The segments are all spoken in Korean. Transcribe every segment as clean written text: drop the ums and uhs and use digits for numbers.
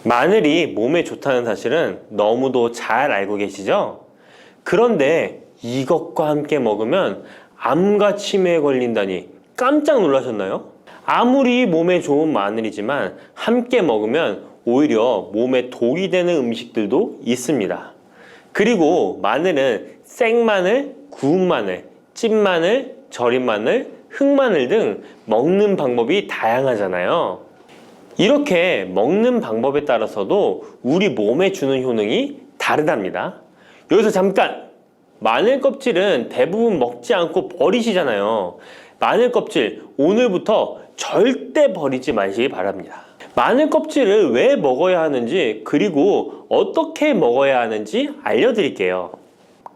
마늘이 몸에 좋다는 사실은 너무도 잘 알고 계시죠? 그런데 이것과 함께 먹으면 암과 치매에 걸린다니 깜짝 놀라셨나요? 아무리 몸에 좋은 마늘이지만 함께 먹으면 오히려 몸에 독이 되는 음식들도 있습니다. 그리고 마늘은 생마늘, 구운 마늘, 찐 마늘, 절인 마늘, 흑마늘 등 먹는 방법이 다양하잖아요. 이렇게 먹는 방법에 따라서도 우리 몸에 주는 효능이 다르답니다. 여기서 잠깐! 마늘 껍질은 대부분 먹지 않고 버리시잖아요. 마늘 껍질 오늘부터 절대 버리지 마시기 바랍니다. 마늘 껍질을 왜 먹어야 하는지, 그리고 어떻게 먹어야 하는지 알려드릴게요.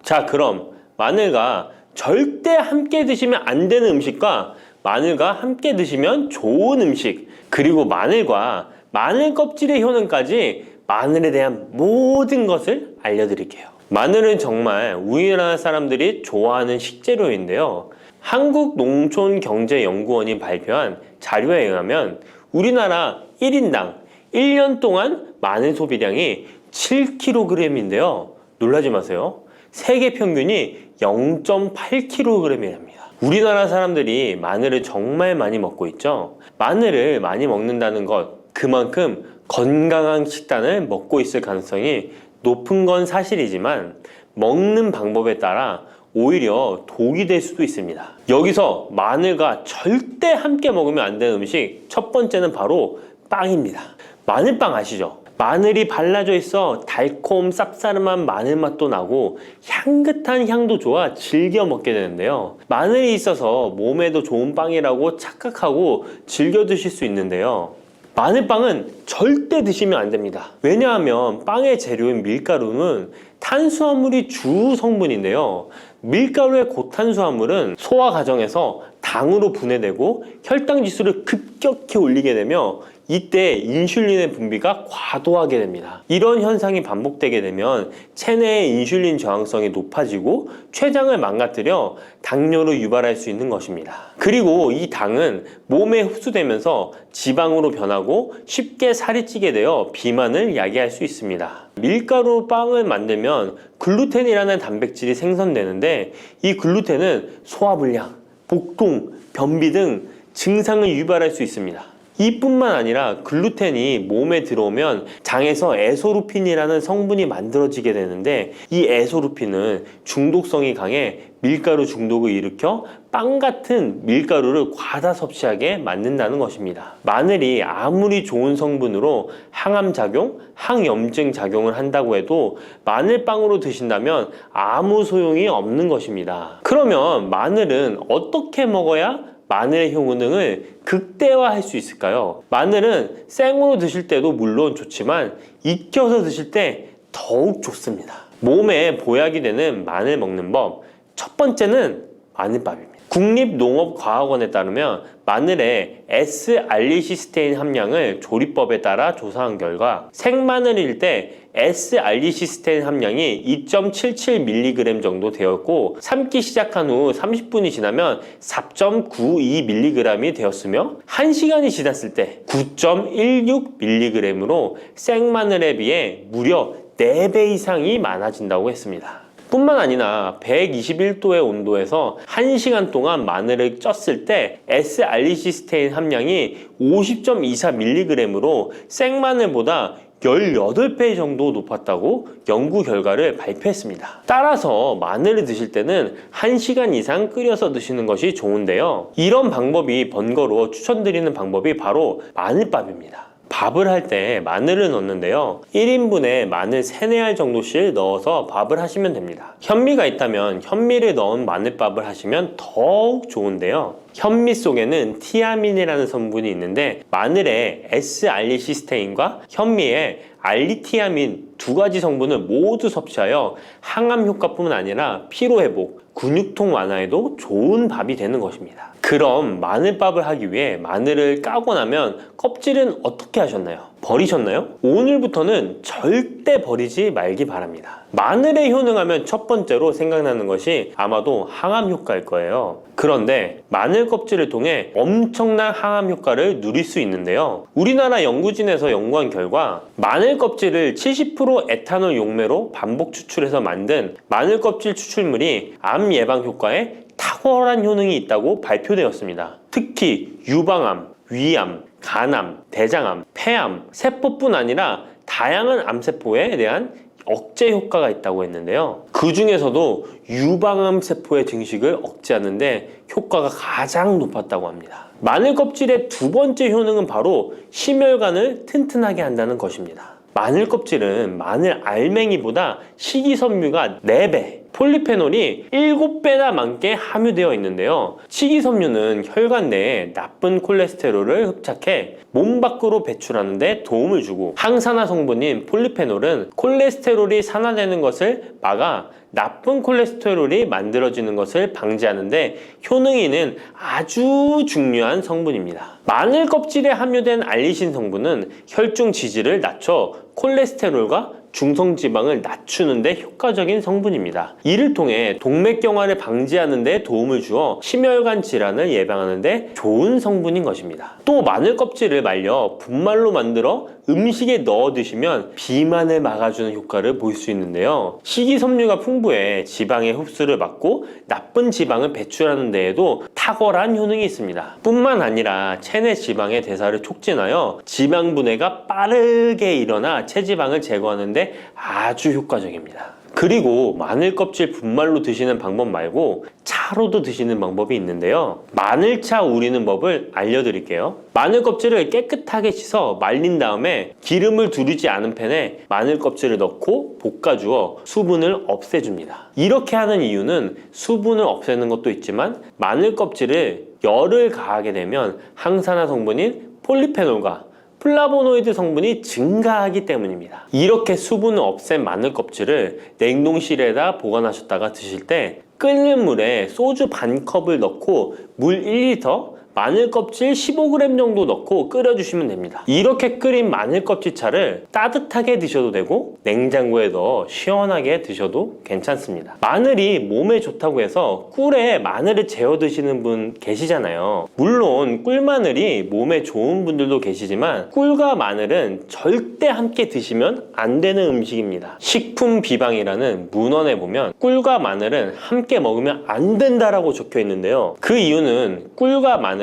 자, 그럼 마늘과 절대 함께 드시면 안 되는 음식과 마늘과 함께 드시면 좋은 음식, 그리고 마늘과 마늘 껍질의 효능까지 마늘에 대한 모든 것을 알려드릴게요. 마늘은 정말 우리나라 사람들이 좋아하는 식재료인데요. 한국농촌경제연구원이 발표한 자료에 의하면 우리나라 1인당 1년 동안 마늘 소비량이 7kg인데요. 놀라지 마세요. 세계 평균이 0.8kg이랍니다. 우리나라 사람들이 마늘을 정말 많이 먹고 있죠. 마늘을 많이 먹는다는 것, 그만큼 건강한 식단을 먹고 있을 가능성이 높은 건 사실이지만 먹는 방법에 따라 오히려 독이 될 수도 있습니다. 여기서 마늘과 절대 함께 먹으면 안 되는 음식 첫 번째는 바로 빵입니다. 마늘빵 아시죠? 마늘이 발라져 있어 달콤 쌉싸름한 마늘 맛도 나고 향긋한 향도 좋아 즐겨 먹게 되는데요. 마늘이 있어서 몸에도 좋은 빵이라고 착각하고 즐겨 드실 수 있는데요. 마늘빵은 절대 드시면 안 됩니다. 왜냐하면 빵의 재료인 밀가루는 탄수화물이 주 성분인데요. 밀가루의 고탄수화물은 소화 과정에서 당으로 분해되고 혈당 지수를 급격히 올리게 되며 이때 인슐린의 분비가 과도하게 됩니다. 이런 현상이 반복되게 되면 체내의 인슐린 저항성이 높아지고 췌장을 망가뜨려 당뇨를 유발할 수 있는 것입니다. 그리고 이 당은 몸에 흡수되면서 지방으로 변하고 쉽게 살이 찌게 되어 비만을 야기할 수 있습니다. 밀가루 빵을 만들면 글루텐이라는 단백질이 생성되는데 이 글루텐은 소화불량, 복통, 변비 등 증상을 유발할 수 있습니다. 이뿐만 아니라 글루텐이 몸에 들어오면 장에서 에소루핀이라는 성분이 만들어지게 되는데 이 에소루핀은 중독성이 강해 밀가루 중독을 일으켜 빵 같은 밀가루를 과다 섭취하게 만든다는 것입니다. 마늘이 아무리 좋은 성분으로 항암작용, 항염증 작용을 한다고 해도 마늘빵으로 드신다면 아무 소용이 없는 것입니다. 그러면 마늘은 어떻게 먹어야 마늘의 효능을 극대화할 수 있을까요? 마늘은 생으로 드실 때도 물론 좋지만 익혀서 드실 때 더욱 좋습니다. 몸에 보약이 되는 마늘 먹는 법, 첫 번째는 마늘밥입니다. 국립농업과학원에 따르면 마늘의 S-알리시스테인 함량을 조리법에 따라 조사한 결과 생마늘일 때 S-알리시스테인 함량이 2.77mg 정도 되었고 삶기 시작한 후 30분이 지나면 4.92mg이 되었으며 1시간이 지났을 때 9.16mg으로 생마늘에 비해 무려 4배 이상이 많아진다고 했습니다. 뿐만 아니라 121도의 온도에서 1시간 동안 마늘을 쪘을 때 S-알리시스테인 함량이 50.24mg으로 생마늘보다 18배 정도 높았다고 연구 결과를 발표했습니다. 따라서 마늘을 드실 때는 1시간 이상 끓여서 드시는 것이 좋은데요. 이런 방법이 번거로워 추천드리는 방법이 바로 마늘밥입니다. 밥을 할 때 마늘을 넣는데요. 1인분에 마늘 3, 4알 정도씩 넣어서 밥을 하시면 됩니다. 현미가 있다면 현미를 넣은 마늘밥을 하시면 더욱 좋은데요. 현미 속에는 티아민이라는 성분이 있는데 마늘의 S-알리시스테인과 현미의 알리티아민 두 가지 성분을 모두 섭취하여 항암 효과뿐만 아니라 피로회복, 근육통 완화에도 좋은 밥이 되는 것입니다. 그럼 마늘밥을 하기 위해 마늘을 까고 나면 껍질은 어떻게 하셨나요? 버리셨나요? 오늘부터는 절대 버리지 말기 바랍니다. 마늘에 효능하면 첫 번째로 생각나는 것이 아마도 항암 효과일 거예요. 그런데 마늘 껍질을 통해 엄청난 항암 효과를 누릴 수 있는데요. 우리나라 연구진에서 연구한 결과 마늘 껍질을 70% 에탄올 용매로 반복 추출해서 만든 마늘 껍질 추출물이 암 예방 효과에 탁월한 효능이 있다고 발표되었습니다. 특히 유방암, 위암, 간암, 대장암, 폐암, 세포뿐 아니라 다양한 암세포에 대한 억제 효과가 있다고 했는데요. 그 중에서도 유방암 세포의 증식을 억제하는 데 효과가 가장 높았다고 합니다. 마늘 껍질의 두 번째 효능은 바로 심혈관을 튼튼하게 한다는 것입니다. 마늘 껍질은 마늘 알맹이보다 식이섬유가 4배, 폴리페놀이 7배나 많게 함유되어 있는데요. 식이섬유는 혈관 내에 나쁜 콜레스테롤을 흡착해 몸 밖으로 배출하는 데 도움을 주고, 항산화 성분인 폴리페놀은 콜레스테롤이 산화되는 것을 막아 나쁜 콜레스테롤이 만들어지는 것을 방지하는 데 효능이 있는 아주 중요한 성분입니다. 마늘 껍질에 함유된 알리신 성분은 혈중 지질을 낮춰 콜레스테롤과 중성지방을 낮추는 데 효과적인 성분입니다. 이를 통해 동맥경화를 방지하는 데 도움을 주어 심혈관 질환을 예방하는 데 좋은 성분인 것입니다. 또 마늘 껍질을 말려 분말로 만들어 음식에 넣어 드시면 비만을 막아주는 효과를 볼 수 있는데요. 식이섬유가 풍부해 지방의 흡수를 막고 나쁜 지방을 배출하는 데에도 탁월한 효능이 있습니다. 뿐만 아니라 체내 지방의 대사를 촉진하여 지방 분해가 빠르게 일어나 체지방을 제거하는 데 아주 효과적입니다. 그리고 마늘 껍질 분말로 드시는 방법 말고 차로도 드시는 방법이 있는데요. 마늘차 우리는 법을 알려드릴게요. 마늘 껍질을 깨끗하게 씻어 말린 다음에 기름을 두르지 않은 팬에 마늘 껍질을 넣고 볶아주어 수분을 없애줍니다. 이렇게 하는 이유는 수분을 없애는 것도 있지만 마늘 껍질을 열을 가하게 되면 항산화 성분인 폴리페놀과 플라보노이드 성분이 증가하기 때문입니다. 이렇게 수분을 없앤 마늘 껍질을 냉동실에다 보관하셨다가 드실 때 끓는 물에 소주 반 컵을 넣고 물 1리터, 마늘 껍질 15g 정도 넣고 끓여주시면 됩니다. 이렇게 끓인 마늘 껍질 차를 따뜻하게 드셔도 되고 냉장고에 넣어 시원하게 드셔도 괜찮습니다. 마늘이 몸에 좋다고 해서 꿀에 마늘을 재워 드시는 분 계시잖아요. 물론 꿀마늘이 몸에 좋은 분들도 계시지만 꿀과 마늘은 절대 함께 드시면 안 되는 음식입니다. 식품 비방이라는 문헌에 보면 꿀과 마늘은 함께 먹으면 안 된다라고 적혀 있는데요. 그 이유는 꿀과 마늘은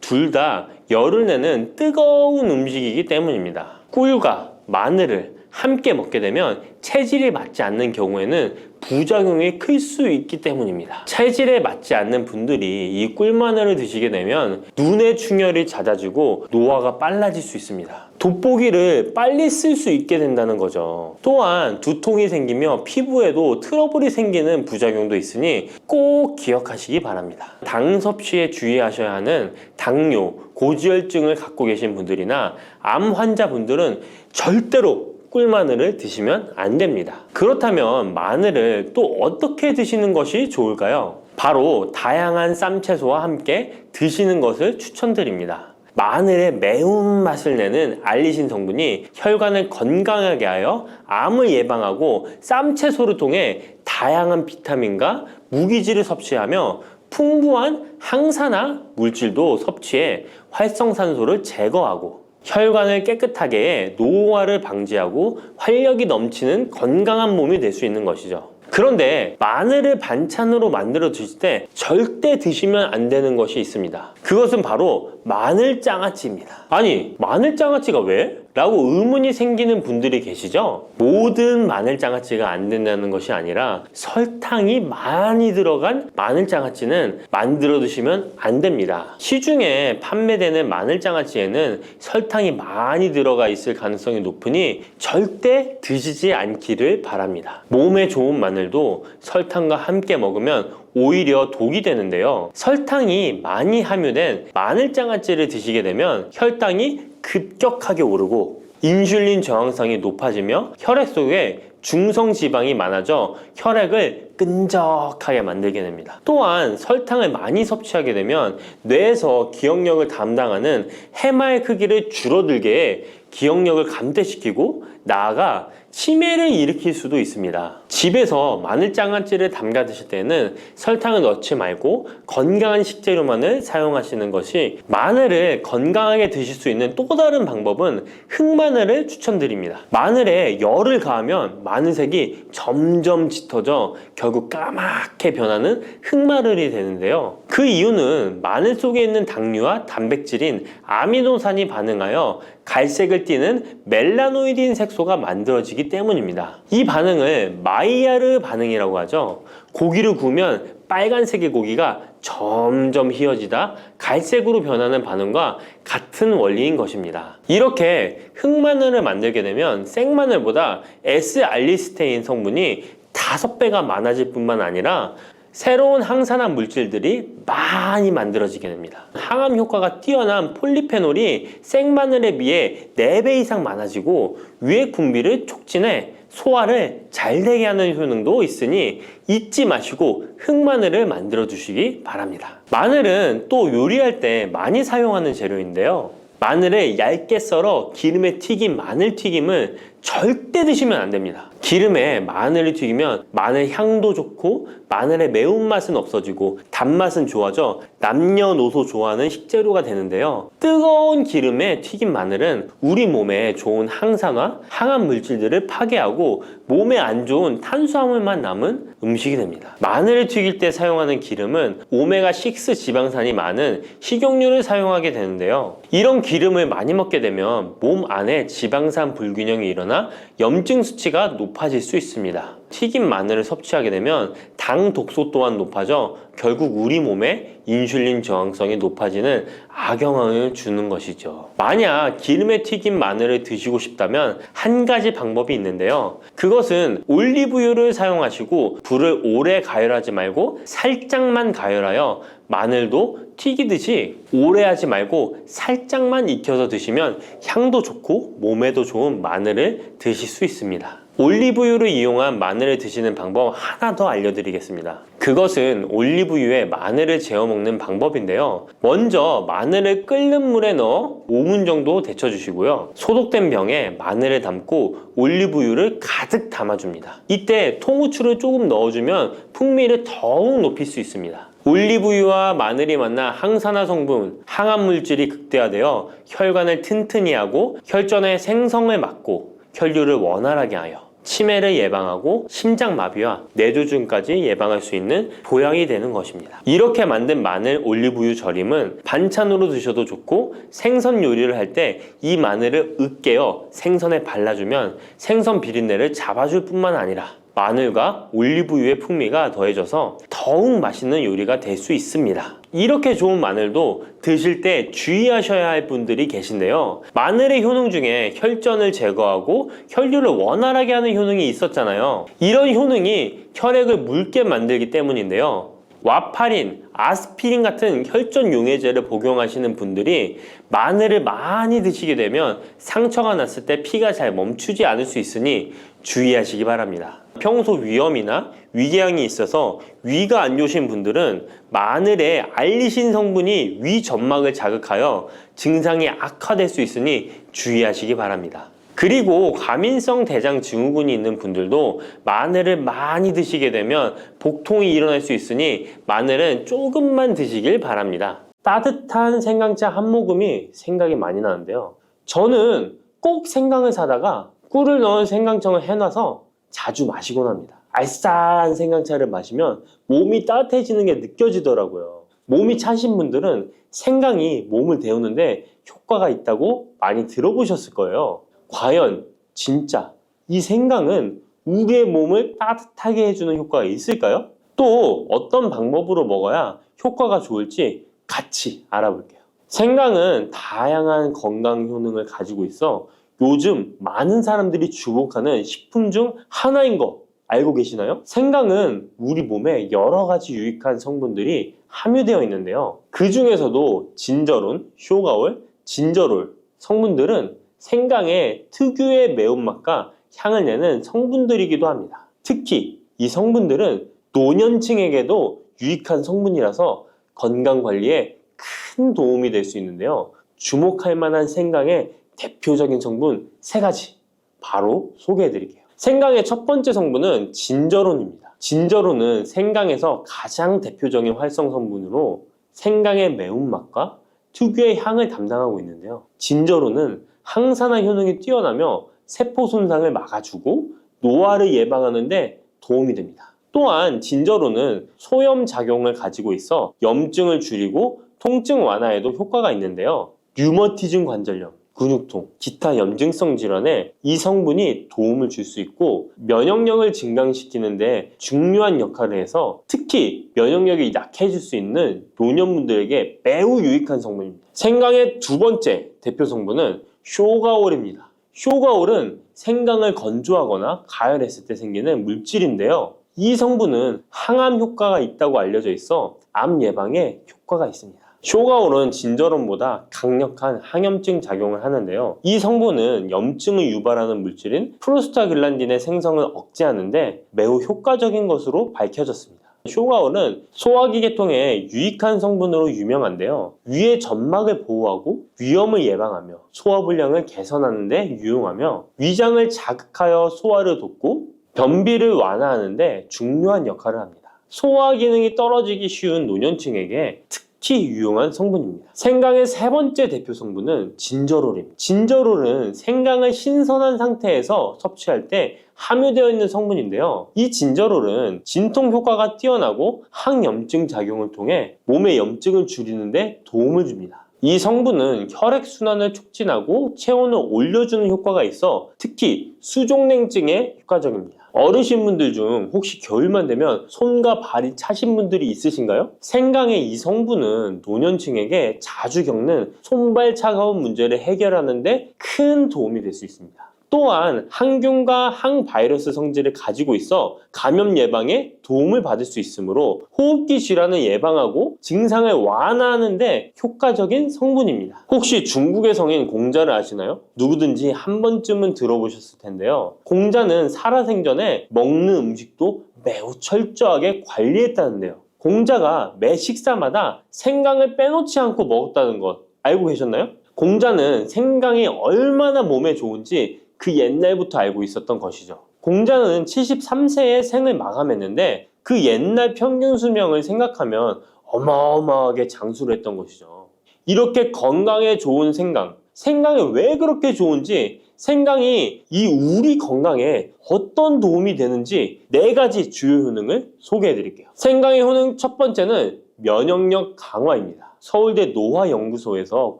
둘 다 열을 내는 뜨거운 음식이기 때문입니다. 꿀과 마늘을 함께 먹게 되면 체질이 맞지 않는 경우에는 부작용이 클 수 있기 때문입니다. 체질에 맞지 않는 분들이 이 꿀마늘을 드시게 되면 눈의 충혈이 잦아지고 노화가 빨라질 수 있습니다. 돋보기를 빨리 쓸 수 있게 된다는 거죠. 또한 두통이 생기며 피부에도 트러블이 생기는 부작용도 있으니 꼭 기억하시기 바랍니다. 당 섭취에 주의하셔야 하는 당뇨, 고지혈증을 갖고 계신 분들이나 암 환자분들은 절대로 꿀마늘을 드시면 안 됩니다. 그렇다면 마늘을 또 어떻게 드시는 것이 좋을까요? 바로 다양한 쌈채소와 함께 드시는 것을 추천드립니다. 마늘의 매운맛을 내는 알리신 성분이 혈관을 건강하게 하여 암을 예방하고 쌈채소를 통해 다양한 비타민과 무기질을 섭취하며 풍부한 항산화 물질도 섭취해 활성산소를 제거하고 혈관을 깨끗하게 해 노화를 방지하고 활력이 넘치는 건강한 몸이 될 수 있는 것이죠. 그런데 마늘을 반찬으로 만들어 드실 때 절대 드시면 안 되는 것이 있습니다. 그것은 바로 마늘장아찌입니다. 아니, 마늘장아찌가 왜? 라고 의문이 생기는 분들이 계시죠? 모든 마늘장아찌가 안 된다는 것이 아니라 설탕이 많이 들어간 마늘장아찌는 만들어 드시면 안 됩니다. 시중에 판매되는 마늘장아찌에는 설탕이 많이 들어가 있을 가능성이 높으니 절대 드시지 않기를 바랍니다. 몸에 좋은 마늘도 설탕과 함께 먹으면 오히려 독이 되는데요. 설탕이 많이 함유된 마늘장아찌를 드시게 되면 혈당이 급격하게 오르고 인슐린 저항성이 높아지며 혈액 속에 중성 지방이 많아져 혈액을 끈적하게 만들게 됩니다. 또한 설탕을 많이 섭취하게 되면 뇌에서 기억력을 담당하는 해마의 크기를 줄어들게 해 기억력을 감퇴시키고 나아가 치매를 일으킬 수도 있습니다. 집에서 마늘 장아찌를 담가 드실 때는 설탕을 넣지 말고 건강한 식재료만을 사용하시는 것이, 마늘을 건강하게 드실 수 있는 또 다른 방법은 흑마늘을 추천드립니다. 마늘에 열을 가하면 마늘색이 점점 짙어져 결국 까맣게 변하는 흑마늘이 되는데요. 그 이유는 마늘 속에 있는 당류와 단백질인 아미노산이 반응하여 갈색을 띠는 멜라노이딘 색소가 만들어지기 때문입니다. 이 반응을 마이야르 반응이라고 하죠. 고기를 구우면 빨간색의 고기가 점점 희어지다 갈색으로 변하는 반응과 같은 원리인 것입니다. 이렇게 흑마늘을 만들게 되면 생마늘보다 S알리스테인 성분이 5배가 많아질 뿐만 아니라 새로운 항산화 물질들이 많이 만들어지게 됩니다. 항암 효과가 뛰어난 폴리페놀이 생마늘에 비해 4배 이상 많아지고 위액 분비를 촉진해 소화를 잘 되게 하는 효능도 있으니 잊지 마시고 흑마늘을 만들어 주시기 바랍니다. 마늘은 또 요리할 때 많이 사용하는 재료인데요. 마늘을 얇게 썰어 기름에 튀긴 마늘 튀김을 절대 드시면 안 됩니다. 기름에 마늘을 튀기면 마늘 향도 좋고 마늘의 매운맛은 없어지고 단맛은 좋아져 남녀노소 좋아하는 식재료가 되는데요. 뜨거운 기름에 튀긴 마늘은 우리 몸에 좋은 항산화, 항암 물질들을 파괴하고 몸에 안 좋은 탄수화물만 남은 음식이 됩니다. 마늘을 튀길 때 사용하는 기름은 오메가6 지방산이 많은 식용유를 사용하게 되는데요. 이런 기름을 많이 먹게 되면 몸 안에 지방산 불균형이 일어나 염증 수치가 높아질 수 있습니다. 튀긴 마늘을 섭취하게 되면 당 독소 또한 높아져 결국 우리 몸에 인슐린 저항성이 높아지는 악영향을 주는 것이죠. 만약 기름에 튀긴 마늘을 드시고 싶다면 한 가지 방법이 있는데요. 그것은 올리브유를 사용하시고 불을 오래 가열하지 말고 살짝만 가열하여, 마늘도 튀기듯이 오래 하지 말고 살짝만 익혀서 드시면 향도 좋고 몸에도 좋은 마늘을 드실 수 있습니다. 올리브유를 이용한 마늘을 드시는 방법 하나 더 알려드리겠습니다. 그것은 올리브유에 마늘을 재워 먹는 방법인데요. 먼저 마늘을 끓는 물에 넣어 5분 정도 데쳐주시고요. 소독된 병에 마늘을 담고 올리브유를 가득 담아줍니다. 이때 통후추를 조금 넣어주면 풍미를 더욱 높일 수 있습니다. 올리브유와 마늘이 만나 항산화 성분, 항암 물질이 극대화되어 혈관을 튼튼히 하고 혈전의 생성을 막고 혈류를 원활하게 하여 치매를 예방하고 심장마비와 뇌졸중까지 예방할 수 있는 보약이 되는 것입니다. 이렇게 만든 마늘 올리브유 절임은 반찬으로 드셔도 좋고 생선 요리를 할 때 이 마늘을 으깨어 생선에 발라주면 생선 비린내를 잡아줄 뿐만 아니라 마늘과 올리브유의 풍미가 더해져서 더욱 맛있는 요리가 될 수 있습니다. 이렇게 좋은 마늘도 드실 때 주의하셔야 할 분들이 계신데요. 마늘의 효능 중에 혈전을 제거하고 혈류를 원활하게 하는 효능이 있었잖아요. 이런 효능이 혈액을 묽게 만들기 때문인데요. 와파린, 아스피린 같은 혈전 용해제를 복용하시는 분들이 마늘을 많이 드시게 되면 상처가 났을 때 피가 잘 멈추지 않을 수 있으니 주의하시기 바랍니다. 평소 위염이나 위궤양이 있어서 위가 안 좋으신 분들은 마늘에 알리신 성분이 위 점막을 자극하여 증상이 악화될 수 있으니 주의하시기 바랍니다. 그리고 과민성 대장 증후군이 있는 분들도 마늘을 많이 드시게 되면 복통이 일어날 수 있으니 마늘은 조금만 드시길 바랍니다. 따뜻한 생강차 한 모금이 생각이 많이 나는데요. 저는 꼭 생강을 사다가 꿀을 넣은 생강청을 해놔서 자주 마시곤 합니다. 알싸한 생강차를 마시면 몸이 따뜻해지는 게 느껴지더라고요. 몸이 차신 분들은 생강이 몸을 데우는데 효과가 있다고 많이 들어보셨을 거예요. 과연 진짜 이 생강은 우리의 몸을 따뜻하게 해주는 효과가 있을까요? 또 어떤 방법으로 먹어야 효과가 좋을지 같이 알아볼게요. 생강은 다양한 건강 효능을 가지고 있어 요즘 많은 사람들이 주목하는 식품 중 하나인 거 알고 계시나요? 생강은 우리 몸에 여러 가지 유익한 성분들이 함유되어 있는데요. 그 중에서도 진저론, 쇼가올, 진저롤 성분들은 생강의 특유의 매운맛과 향을 내는 성분들이기도 합니다. 특히 이 성분들은 노년층에게도 유익한 성분이라서 건강관리에 큰 도움이 될 수 있는데요. 주목할 만한 생강의 대표적인 성분 3가지 바로 소개해 드릴게요. 생강의 첫 번째 성분은 진저론입니다. 진저론은 생강에서 가장 대표적인 활성 성분으로 생강의 매운맛과 특유의 향을 담당하고 있는데요. 진저론은 항산화 효능이 뛰어나며 세포 손상을 막아주고 노화를 예방하는 데 도움이 됩니다. 또한 진저론은 소염 작용을 가지고 있어 염증을 줄이고 통증 완화에도 효과가 있는데요. 류머티즘 관절염, 근육통, 기타 염증성 질환에 이 성분이 도움을 줄 수 있고 면역력을 증강시키는데 중요한 역할을 해서 특히 면역력이 약해질 수 있는 노년분들에게 매우 유익한 성분입니다. 생강의 두 번째 대표 성분은 쇼가올입니다. 쇼가올은 생강을 건조하거나 가열했을 때 생기는 물질인데요. 이 성분은 항암 효과가 있다고 알려져 있어 암 예방에 효과가 있습니다. 쇼가올은 진저론보다 강력한 항염증 작용을 하는데요. 이 성분은 염증을 유발하는 물질인 프로스타글란딘의 생성을 억제하는데 매우 효과적인 것으로 밝혀졌습니다. 쇼가올은 소화기 계통에 유익한 성분으로 유명한데요. 위의 점막을 보호하고 위염을 예방하며 소화불량을 개선하는 데 유용하며 위장을 자극하여 소화를 돕고 변비를 완화하는 데 중요한 역할을 합니다. 소화 기능이 떨어지기 쉬운 노년층에게 특히 유용한 성분입니다. 생강의 세 번째 대표 성분은 진저롤입니다. 진저롤은 생강을 신선한 상태에서 섭취할 때 함유되어 있는 성분인데요. 이 진저롤은 진통 효과가 뛰어나고 항염증 작용을 통해 몸의 염증을 줄이는 데 도움을 줍니다. 이 성분은 혈액순환을 촉진하고 체온을 올려주는 효과가 있어 특히 수족냉증에 효과적입니다. 어르신분들 중 혹시 겨울만 되면 손과 발이 차신 분들이 있으신가요? 생강의 이 성분은 노년층에게 자주 겪는 손발 차가운 문제를 해결하는 데 큰 도움이 될 수 있습니다. 또한 항균과 항바이러스 성질을 가지고 있어 감염 예방에 도움을 받을 수 있으므로 호흡기 질환을 예방하고 증상을 완화하는 데 효과적인 성분입니다. 혹시 중국의 성인 공자를 아시나요? 누구든지 한 번쯤은 들어보셨을 텐데요. 공자는 살아생전에 먹는 음식도 매우 철저하게 관리했다는데요. 공자가 매 식사마다 생강을 빼놓지 않고 먹었다는 것 알고 계셨나요? 공자는 생강이 얼마나 몸에 좋은지 그 옛날부터 알고 있었던 것이죠. 공자는 73세에 생을 마감했는데 그 옛날 평균 수명을 생각하면 어마어마하게 장수를 했던 것이죠. 이렇게 건강에 좋은 생강, 생강이 왜 그렇게 좋은지, 생강이 이 우리 건강에 어떤 도움이 되는지 4가지 주요 효능을 소개해 드릴게요. 생강의 효능 첫 번째는 면역력 강화입니다. 서울대 노화연구소에서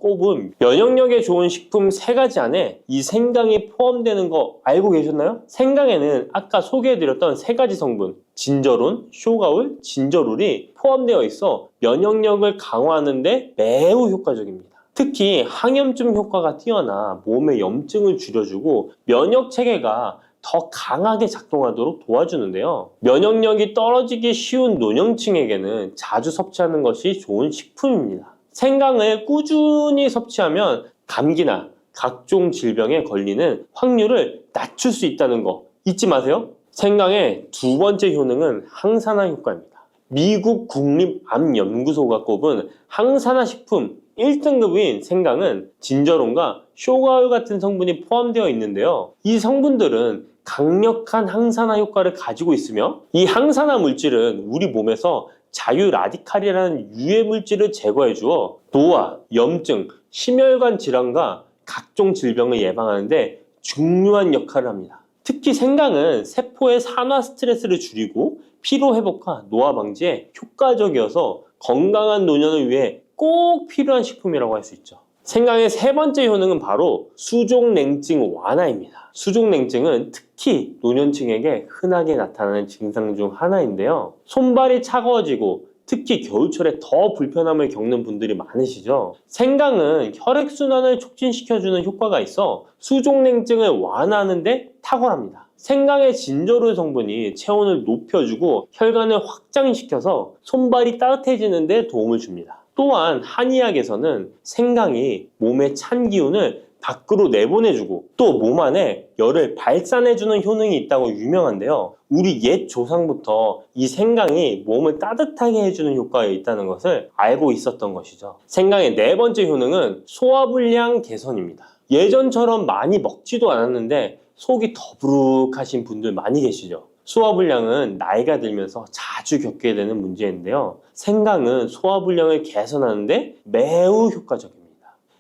꼽은 면역력에 좋은 식품 3가지 안에 이 생강이 포함되는 거 알고 계셨나요? 생강에는 아까 소개해드렸던 3가지 성분 진저론, 쇼가올, 진저롤이 포함되어 있어 면역력을 강화하는 데 매우 효과적입니다. 특히 항염증 효과가 뛰어나 몸의 염증을 줄여주고 면역 체계가 더 강하게 작동하도록 도와주는데요. 면역력이 떨어지기 쉬운 노년층에게는 자주 섭취하는 것이 좋은 식품입니다. 생강을 꾸준히 섭취하면 감기나 각종 질병에 걸리는 확률을 낮출 수 있다는 거 잊지 마세요. 생강의 두 번째 효능은 항산화 효과입니다. 미국 국립암연구소가 꼽은 항산화 식품 1등급인 생강은 진저론과 쇼가올 같은 성분이 포함되어 있는데요. 이 성분들은 강력한 항산화 효과를 가지고 있으며 이 항산화 물질은 우리 몸에서 자유 라디칼이라는 유해 물질을 제거해 주어 노화, 염증, 심혈관 질환과 각종 질병을 예방하는 데 중요한 역할을 합니다. 특히 생강은 세포의 산화 스트레스를 줄이고 피로 회복과 노화 방지에 효과적이어서 건강한 노년을 위해 꼭 필요한 식품이라고 할 수 있죠. 생강의 세 번째 효능은 바로 수족냉증 완화입니다. 수족냉증은 특히 노년층에게 흔하게 나타나는 증상 중 하나인데요. 손발이 차가워지고 특히 겨울철에 더 불편함을 겪는 분들이 많으시죠. 생강은 혈액순환을 촉진시켜주는 효과가 있어 수족냉증을 완화하는 데 탁월합니다. 생강의 진저롤 성분이 체온을 높여주고 혈관을 확장시켜서 손발이 따뜻해지는 데 도움을 줍니다. 또한 한의학에서는 생강이 몸의 찬 기운을 밖으로 내보내주고 또 몸 안에 열을 발산해주는 효능이 있다고 유명한데요. 우리 옛 조상부터 이 생강이 몸을 따뜻하게 해주는 효과가 있다는 것을 알고 있었던 것이죠. 생강의 네 번째 효능은 소화불량 개선입니다. 예전처럼 많이 먹지도 않았는데 속이 더부룩하신 분들 많이 계시죠. 소화불량은 나이가 들면서 자주 겪게 되는 문제인데요. 생강은 소화불량을 개선하는데 매우 효과적입니다.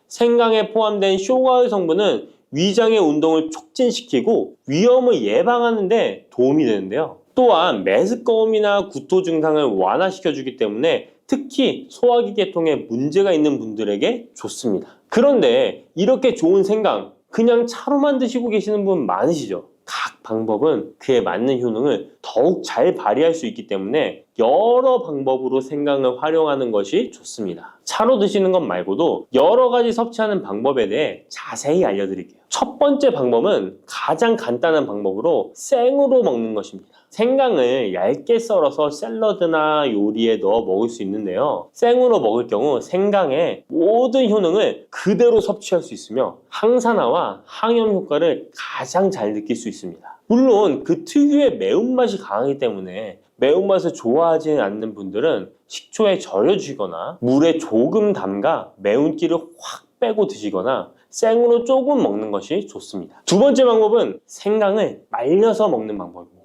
생강에 포함된 쇼가의 성분은 위장의 운동을 촉진시키고 위염을 예방하는 데 도움이 되는데요. 또한 메스꺼움이나 구토 증상을 완화시켜주기 때문에 특히 소화기 계통에 문제가 있는 분들에게 좋습니다. 그런데 이렇게 좋은 생강 그냥 차로만 드시고 계시는 분 많으시죠? 각 방법은 그에 맞는 효능을 더욱 잘 발휘할 수 있기 때문에 여러 방법으로 생강을 활용하는 것이 좋습니다. 차로 드시는 것 말고도 여러 가지 섭취하는 방법에 대해 자세히 알려드릴게요. 첫 번째 방법은 가장 간단한 방법으로 생으로 먹는 것입니다. 생강을 얇게 썰어서 샐러드나 요리에 넣어 먹을 수 있는데요. 생으로 먹을 경우 생강의 모든 효능을 그대로 섭취할 수 있으며 항산화와 항염 효과를 가장 잘 느낄 수 있습니다. 물론 그 특유의 매운맛이 강하기 때문에 매운맛을 좋아하지 않는 분들은 식초에 절여주시거나 물에 조금 담가 매운기를 확 빼고 드시거나 생으로 조금 먹는 것이 좋습니다. 두 번째 방법은 생강을 말려서 먹는 방법입니다.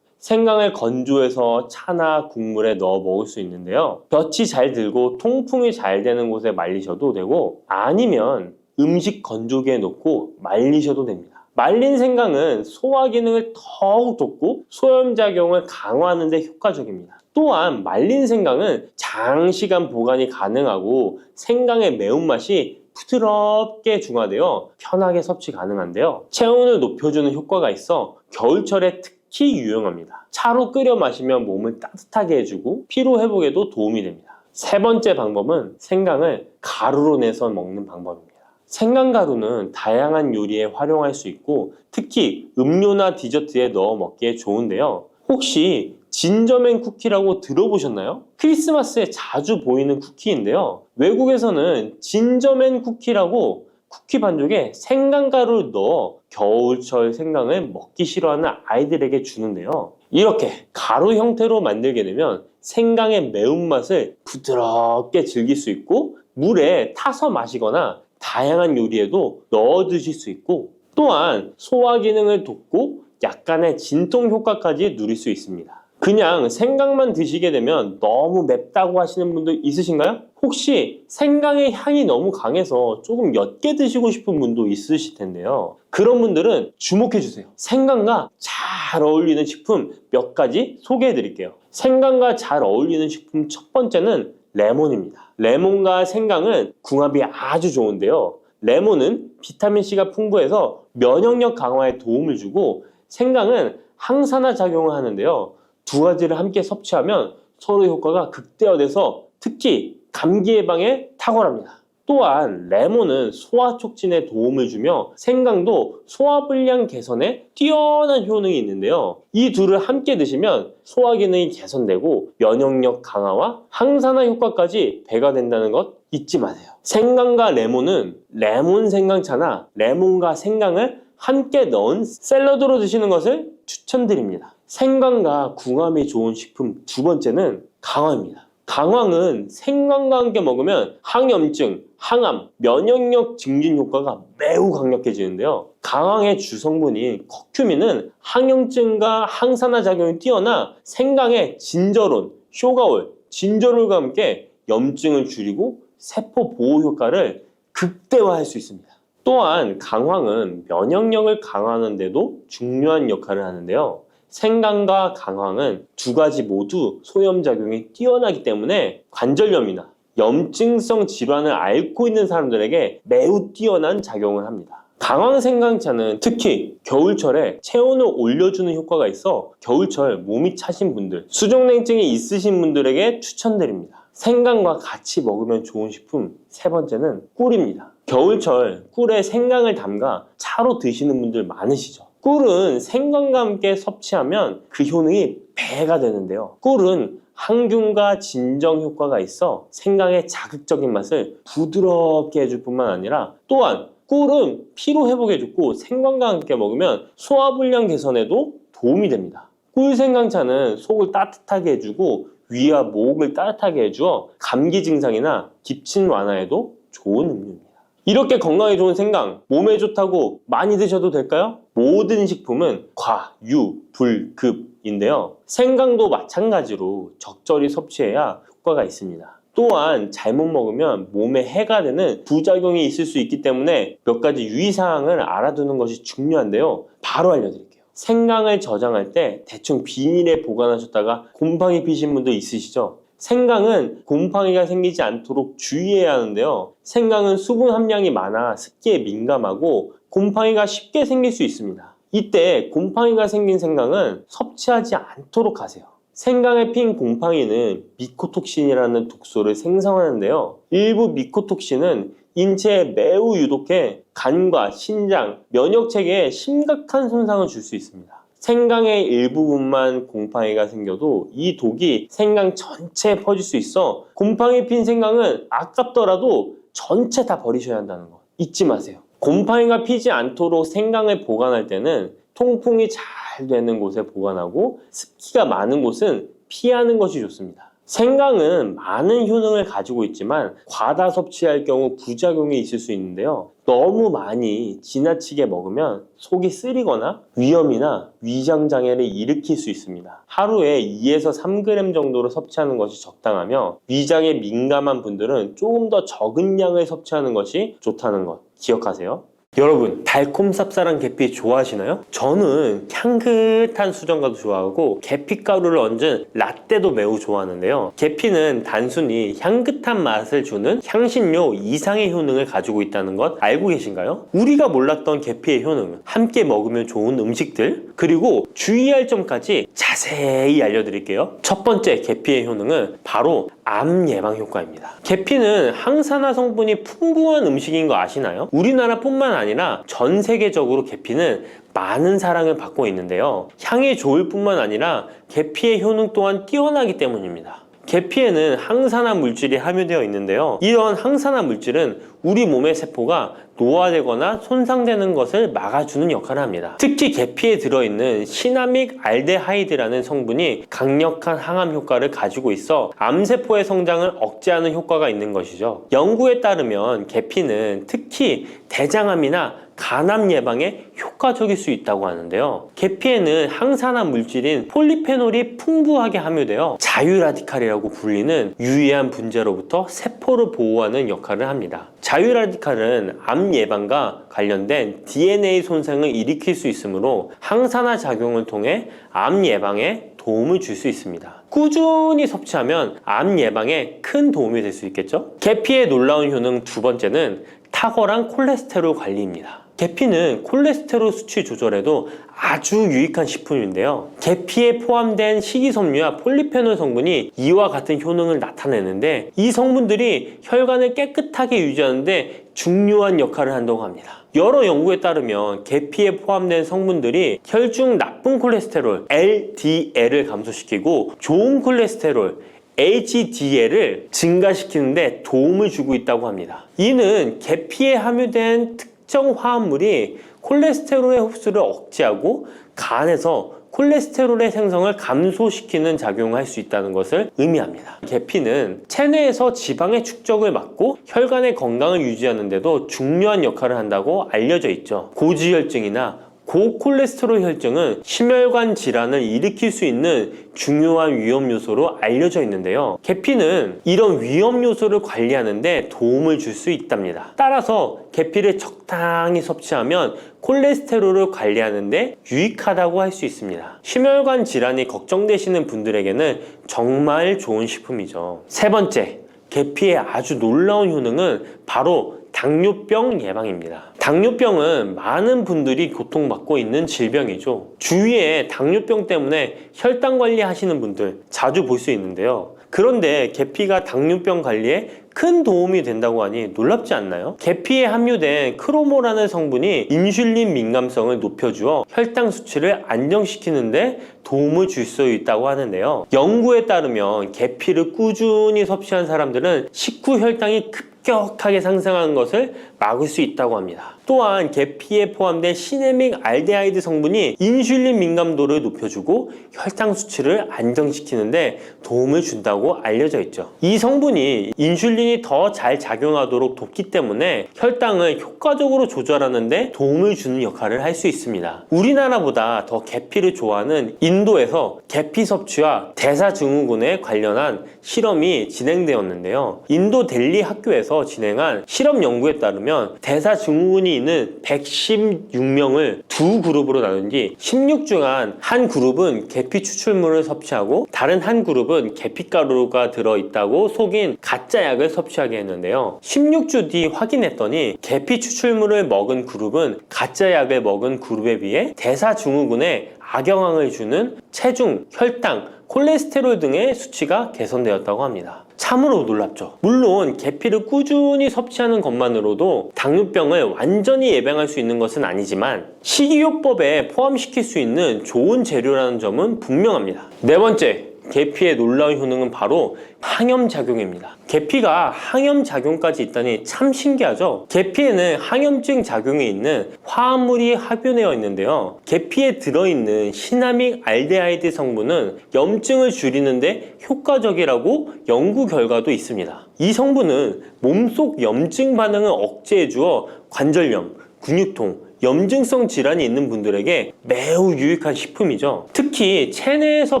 생강을 건조해서 차나 국물에 넣어 먹을 수 있는데요. 볕이 잘 들고 통풍이 잘 되는 곳에 말리셔도 되고 아니면 음식 건조기에 넣고 말리셔도 됩니다. 말린 생강은 소화 기능을 더욱 돋고 소염작용을 강화하는 데 효과적입니다. 또한 말린 생강은 장시간 보관이 가능하고 생강의 매운맛이 부드럽게 중화되어 편하게 섭취 가능한데요. 체온을 높여주는 효과가 있어 겨울철에 특히 유용합니다. 차로 끓여 마시면 몸을 따뜻하게 해주고 피로 회복에도 도움이 됩니다. 세 번째 방법은 생강을 가루로 내서 먹는 방법입니다. 생강가루는 다양한 요리에 활용할 수 있고 특히 음료나 디저트에 넣어 먹기에 좋은데요. 혹시 진저맨 쿠키라고 들어보셨나요? 크리스마스에 자주 보이는 쿠키인데요. 외국에서는 진저맨 쿠키라고 쿠키 반죽에 생강가루를 넣어 겨울철 생강을 먹기 싫어하는 아이들에게 주는데요. 이렇게 가루 형태로 만들게 되면 생강의 매운맛을 부드럽게 즐길 수 있고 물에 타서 마시거나 다양한 요리에도 넣어 드실 수 있고 또한 소화 기능을 돕고 약간의 진통 효과까지 누릴 수 있습니다. 그냥 생강만 드시게 되면 너무 맵다고 하시는 분들 있으신가요? 혹시 생강의 향이 너무 강해서 조금 옅게 드시고 싶은 분도 있으실 텐데요. 그런 분들은 주목해 주세요. 생강과 잘 어울리는 식품 몇 가지 소개해 드릴게요. 생강과 잘 어울리는 식품 첫 번째는 레몬입니다. 레몬과 생강은 궁합이 아주 좋은데요. 레몬은 비타민C가 풍부해서 면역력 강화에 도움을 주고 생강은 항산화 작용을 하는데요. 두 가지를 함께 섭취하면 서로 효과가 극대화돼서 특히 감기 예방에 탁월합니다. 또한 레몬은 소화 촉진에 도움을 주며 생강도 소화불량 개선에 뛰어난 효능이 있는데요. 이 둘을 함께 드시면 소화 기능이 개선되고 면역력 강화와 항산화 효과까지 배가 된다는 것 잊지 마세요. 생강과 레몬은 레몬 생강차나 레몬과 생강을 함께 넣은 샐러드로 드시는 것을 추천드립니다. 생강과 궁합이 좋은 식품 두 번째는 강황입니다. 강황은 생강과 함께 먹으면 항염증, 항암, 면역력 증진 효과가 매우 강력해지는데요. 강황의 주성분인 커큐민은 항염증과 항산화 작용이 뛰어나 생강의 진저론, 쇼가올, 진저롤과 함께 염증을 줄이고 세포 보호 효과를 극대화할 수 있습니다. 또한 강황은 면역력을 강화하는 데도 중요한 역할을 하는데요. 생강과 강황은 두 가지 모두 소염작용이 뛰어나기 때문에 관절염이나 염증성 질환을 앓고 있는 사람들에게 매우 뛰어난 작용을 합니다. 강황 생강차는 특히 겨울철에 체온을 올려주는 효과가 있어 겨울철 몸이 차신 분들, 수족냉증이 있으신 분들에게 추천드립니다. 생강과 같이 먹으면 좋은 식품 세 번째는 꿀입니다. 겨울철 꿀에 생강을 담가 차로 드시는 분들 많으시죠? 꿀은 생강과 함께 섭취하면 그 효능이 배가 되는데요. 꿀은 항균과 진정 효과가 있어 생강의 자극적인 맛을 부드럽게 해줄 뿐만 아니라 또한 꿀은 피로 회복에 좋고 생강과 함께 먹으면 소화불량 개선에도 도움이 됩니다. 꿀 생강차는 속을 따뜻하게 해주고 위와 목을 따뜻하게 해주어 감기 증상이나 기침 완화에도 좋은 음료입니다. 이렇게 건강에 좋은 생강, 몸에 좋다고 많이 드셔도 될까요? 모든 식품은 과, 유, 불, 급인데요. 생강도 마찬가지로 적절히 섭취해야 효과가 있습니다. 또한 잘못 먹으면 몸에 해가 되는 부작용이 있을 수 있기 때문에 몇 가지 유의사항을 알아두는 것이 중요한데요. 바로 알려드릴게요. 생강을 저장할 때 대충 비닐에 보관하셨다가 곰팡이 피신 분도 있으시죠? 생강은 곰팡이가 생기지 않도록 주의해야 하는데요. 생강은 수분 함량이 많아 습기에 민감하고 곰팡이가 쉽게 생길 수 있습니다. 이때 곰팡이가 생긴 생강은 섭취하지 않도록 하세요. 생강에 핀 곰팡이는 미코톡신이라는 독소를 생성하는데요. 일부 미코톡신은 인체에 매우 유독해 간과 신장, 면역체계에 심각한 손상을 줄 수 있습니다. 생강의 일부분만 곰팡이가 생겨도 이 독이 생강 전체에 퍼질 수 있어 곰팡이 핀 생강은 아깝더라도 전체 다 버리셔야 한다는 거 잊지 마세요. 곰팡이가 피지 않도록 생강을 보관할 때는 통풍이 잘 되는 곳에 보관하고 습기가 많은 곳은 피하는 것이 좋습니다. 생강은 많은 효능을 가지고 있지만 과다 섭취할 경우 부작용이 있을 수 있는데요. 너무 많이 지나치게 먹으면 속이 쓰리거나 위염이나 위장장애를 일으킬 수 있습니다. 하루에 2에서 3g 정도로 섭취하는 것이 적당하며 위장에 민감한 분들은 조금 더 적은 양을 섭취하는 것이 좋다는 것 기억하세요. 여러분, 달콤 쌉쌀한 계피 좋아하시나요? 저는 향긋한 수정과도 좋아하고 계피가루를 얹은 라떼도 매우 좋아하는데요. 계피는 단순히 향긋한 맛을 주는 향신료 이상의 효능을 가지고 있다는 것 알고 계신가요? 우리가 몰랐던 계피의 효능은 함께 먹으면 좋은 음식들, 그리고 주의할 점까지 자세히 알려드릴게요. 첫 번째 계피의 효능은 바로 암 예방 효과입니다. 계피는 항산화 성분이 풍부한 음식인 거 아시나요? 우리나라뿐만 아니라 전 세계적으로 계피는 많은 사랑을 받고 있는데요. 향이 좋을 뿐만 아니라 계피의 효능 또한 뛰어나기 때문입니다. 계피에는 항산화 물질이 함유되어 있는데요. 이런 항산화 물질은 우리 몸의 세포가 노화되거나 손상되는 것을 막아주는 역할을 합니다. 특히 계피에 들어있는 시나믹 알데하이드라는 성분이 강력한 항암 효과를 가지고 있어 암세포의 성장을 억제하는 효과가 있는 것이죠. 연구에 따르면 계피는 특히 대장암이나 간암 예방에 효과적일 수 있다고 하는데요. 계피에는 항산화 물질인 폴리페놀이 풍부하게 함유되어 자유라디칼이라고 불리는 유해한 분자로부터 세포를 보호하는 역할을 합니다. 자유라디칼은 암 예방과 관련된 DNA 손상을 일으킬 수 있으므로 항산화 작용을 통해 암 예방에 도움을 줄 수 있습니다. 꾸준히 섭취하면 암 예방에 큰 도움이 될 수 있겠죠? 계피의 놀라운 효능 두 번째는 탁월한 콜레스테롤 관리입니다. 계피는 콜레스테롤 수치 조절에도 아주 유익한 식품인데요. 계피에 포함된 식이섬유와 폴리페놀 성분이 이와 같은 효능을 나타내는데 이 성분들이 혈관을 깨끗하게 유지하는데 중요한 역할을 한다고 합니다. 여러 연구에 따르면 계피에 포함된 성분들이 혈중 나쁜 콜레스테롤 LDL을 감소시키고 좋은 콜레스테롤 HDL을 증가시키는데 도움을 주고 있다고 합니다. 이는 계피에 함유된 특정 화합물이 콜레스테롤의 흡수를 억제하고 간에서 콜레스테롤의 생성을 감소시키는 작용을 할 수 있다는 것을 의미합니다. 계피는 체내에서 지방의 축적을 막고 혈관의 건강을 유지하는 데도 중요한 역할을 한다고 알려져 있죠. 고지혈증이나 고콜레스테롤 혈증은 심혈관 질환을 일으킬 수 있는 중요한 위험 요소로 알려져 있는데요. 계피는 이런 위험 요소를 관리하는 데 도움을 줄 수 있답니다. 따라서 계피를 적당히 섭취하면 콜레스테롤을 관리하는 데 유익하다고 할 수 있습니다. 심혈관 질환이 걱정되시는 분들에게는 정말 좋은 식품이죠. 세 번째, 계피의 아주 놀라운 효능은 바로 당뇨병 예방입니다. 당뇨병은 많은 분들이 고통받고 있는 질병이죠. 주위에 당뇨병 때문에 혈당 관리하시는 분들 자주 볼 수 있는데요. 그런데 계피가 당뇨병 관리에 큰 도움이 된다고 하니 놀랍지 않나요? 계피에 함유된 크로모라는 성분이 인슐린 민감성을 높여주어 혈당 수치를 안정시키는데 도움을 줄 수 있다고 하는데요. 연구에 따르면 계피를 꾸준히 섭취한 사람들은 식후 혈당이 급격하게 상승하는 것을 막을 수 있다고 합니다. 또한 계피에 포함된 시네믹 알데하이드 성분이 인슐린 민감도를 높여주고 혈당 수치를 안정시키는데 도움을 준다고 알려져 있죠. 이 성분이 인슐린이 더 잘 작용하도록 돕기 때문에 혈당을 효과적으로 조절하는데 도움을 주는 역할을 할 수 있습니다. 우리나라보다 더 계피를 좋아하는 인도에서 계피 섭취와 대사증후군에 관련한 실험이 진행되었는데요. 인도 델리 학교에서 진행한 실험 연구에 따르면 대사증후군이 있는 116명을 두 그룹으로 나눈 뒤 16주간 한 그룹은 계피 추출물을 섭취하고 다른 한 그룹은 계피가루가 들어있다고 속인 가짜 약을 섭취하게 했는데요. 16주 뒤 확인했더니 계피 추출물을 먹은 그룹은 가짜 약을 먹은 그룹에 비해 대사증후군에 악영향을 주는 체중, 혈당, 콜레스테롤 등의 수치가 개선되었다고 합니다. 참으로 놀랍죠. 물론 계피를 꾸준히 섭취하는 것만으로도 당뇨병을 완전히 예방할 수 있는 것은 아니지만 식이요법에 포함시킬 수 있는 좋은 재료라는 점은 분명합니다. 네 번째, 계피의 놀라운 효능은 바로 항염작용입니다. 계피가 항염작용까지 있다니 참 신기하죠? 계피에는 항염증 작용이 있는 화합물이 함유되어 있는데요. 계피에 들어있는 시나믹 알데하이드 성분은 염증을 줄이는데 효과적이라고 연구 결과도 있습니다. 이 성분은 몸속 염증 반응을 억제해 주어 관절염, 근육통, 염증성 질환이 있는 분들에게 매우 유익한 식품이죠. 특히 체내에서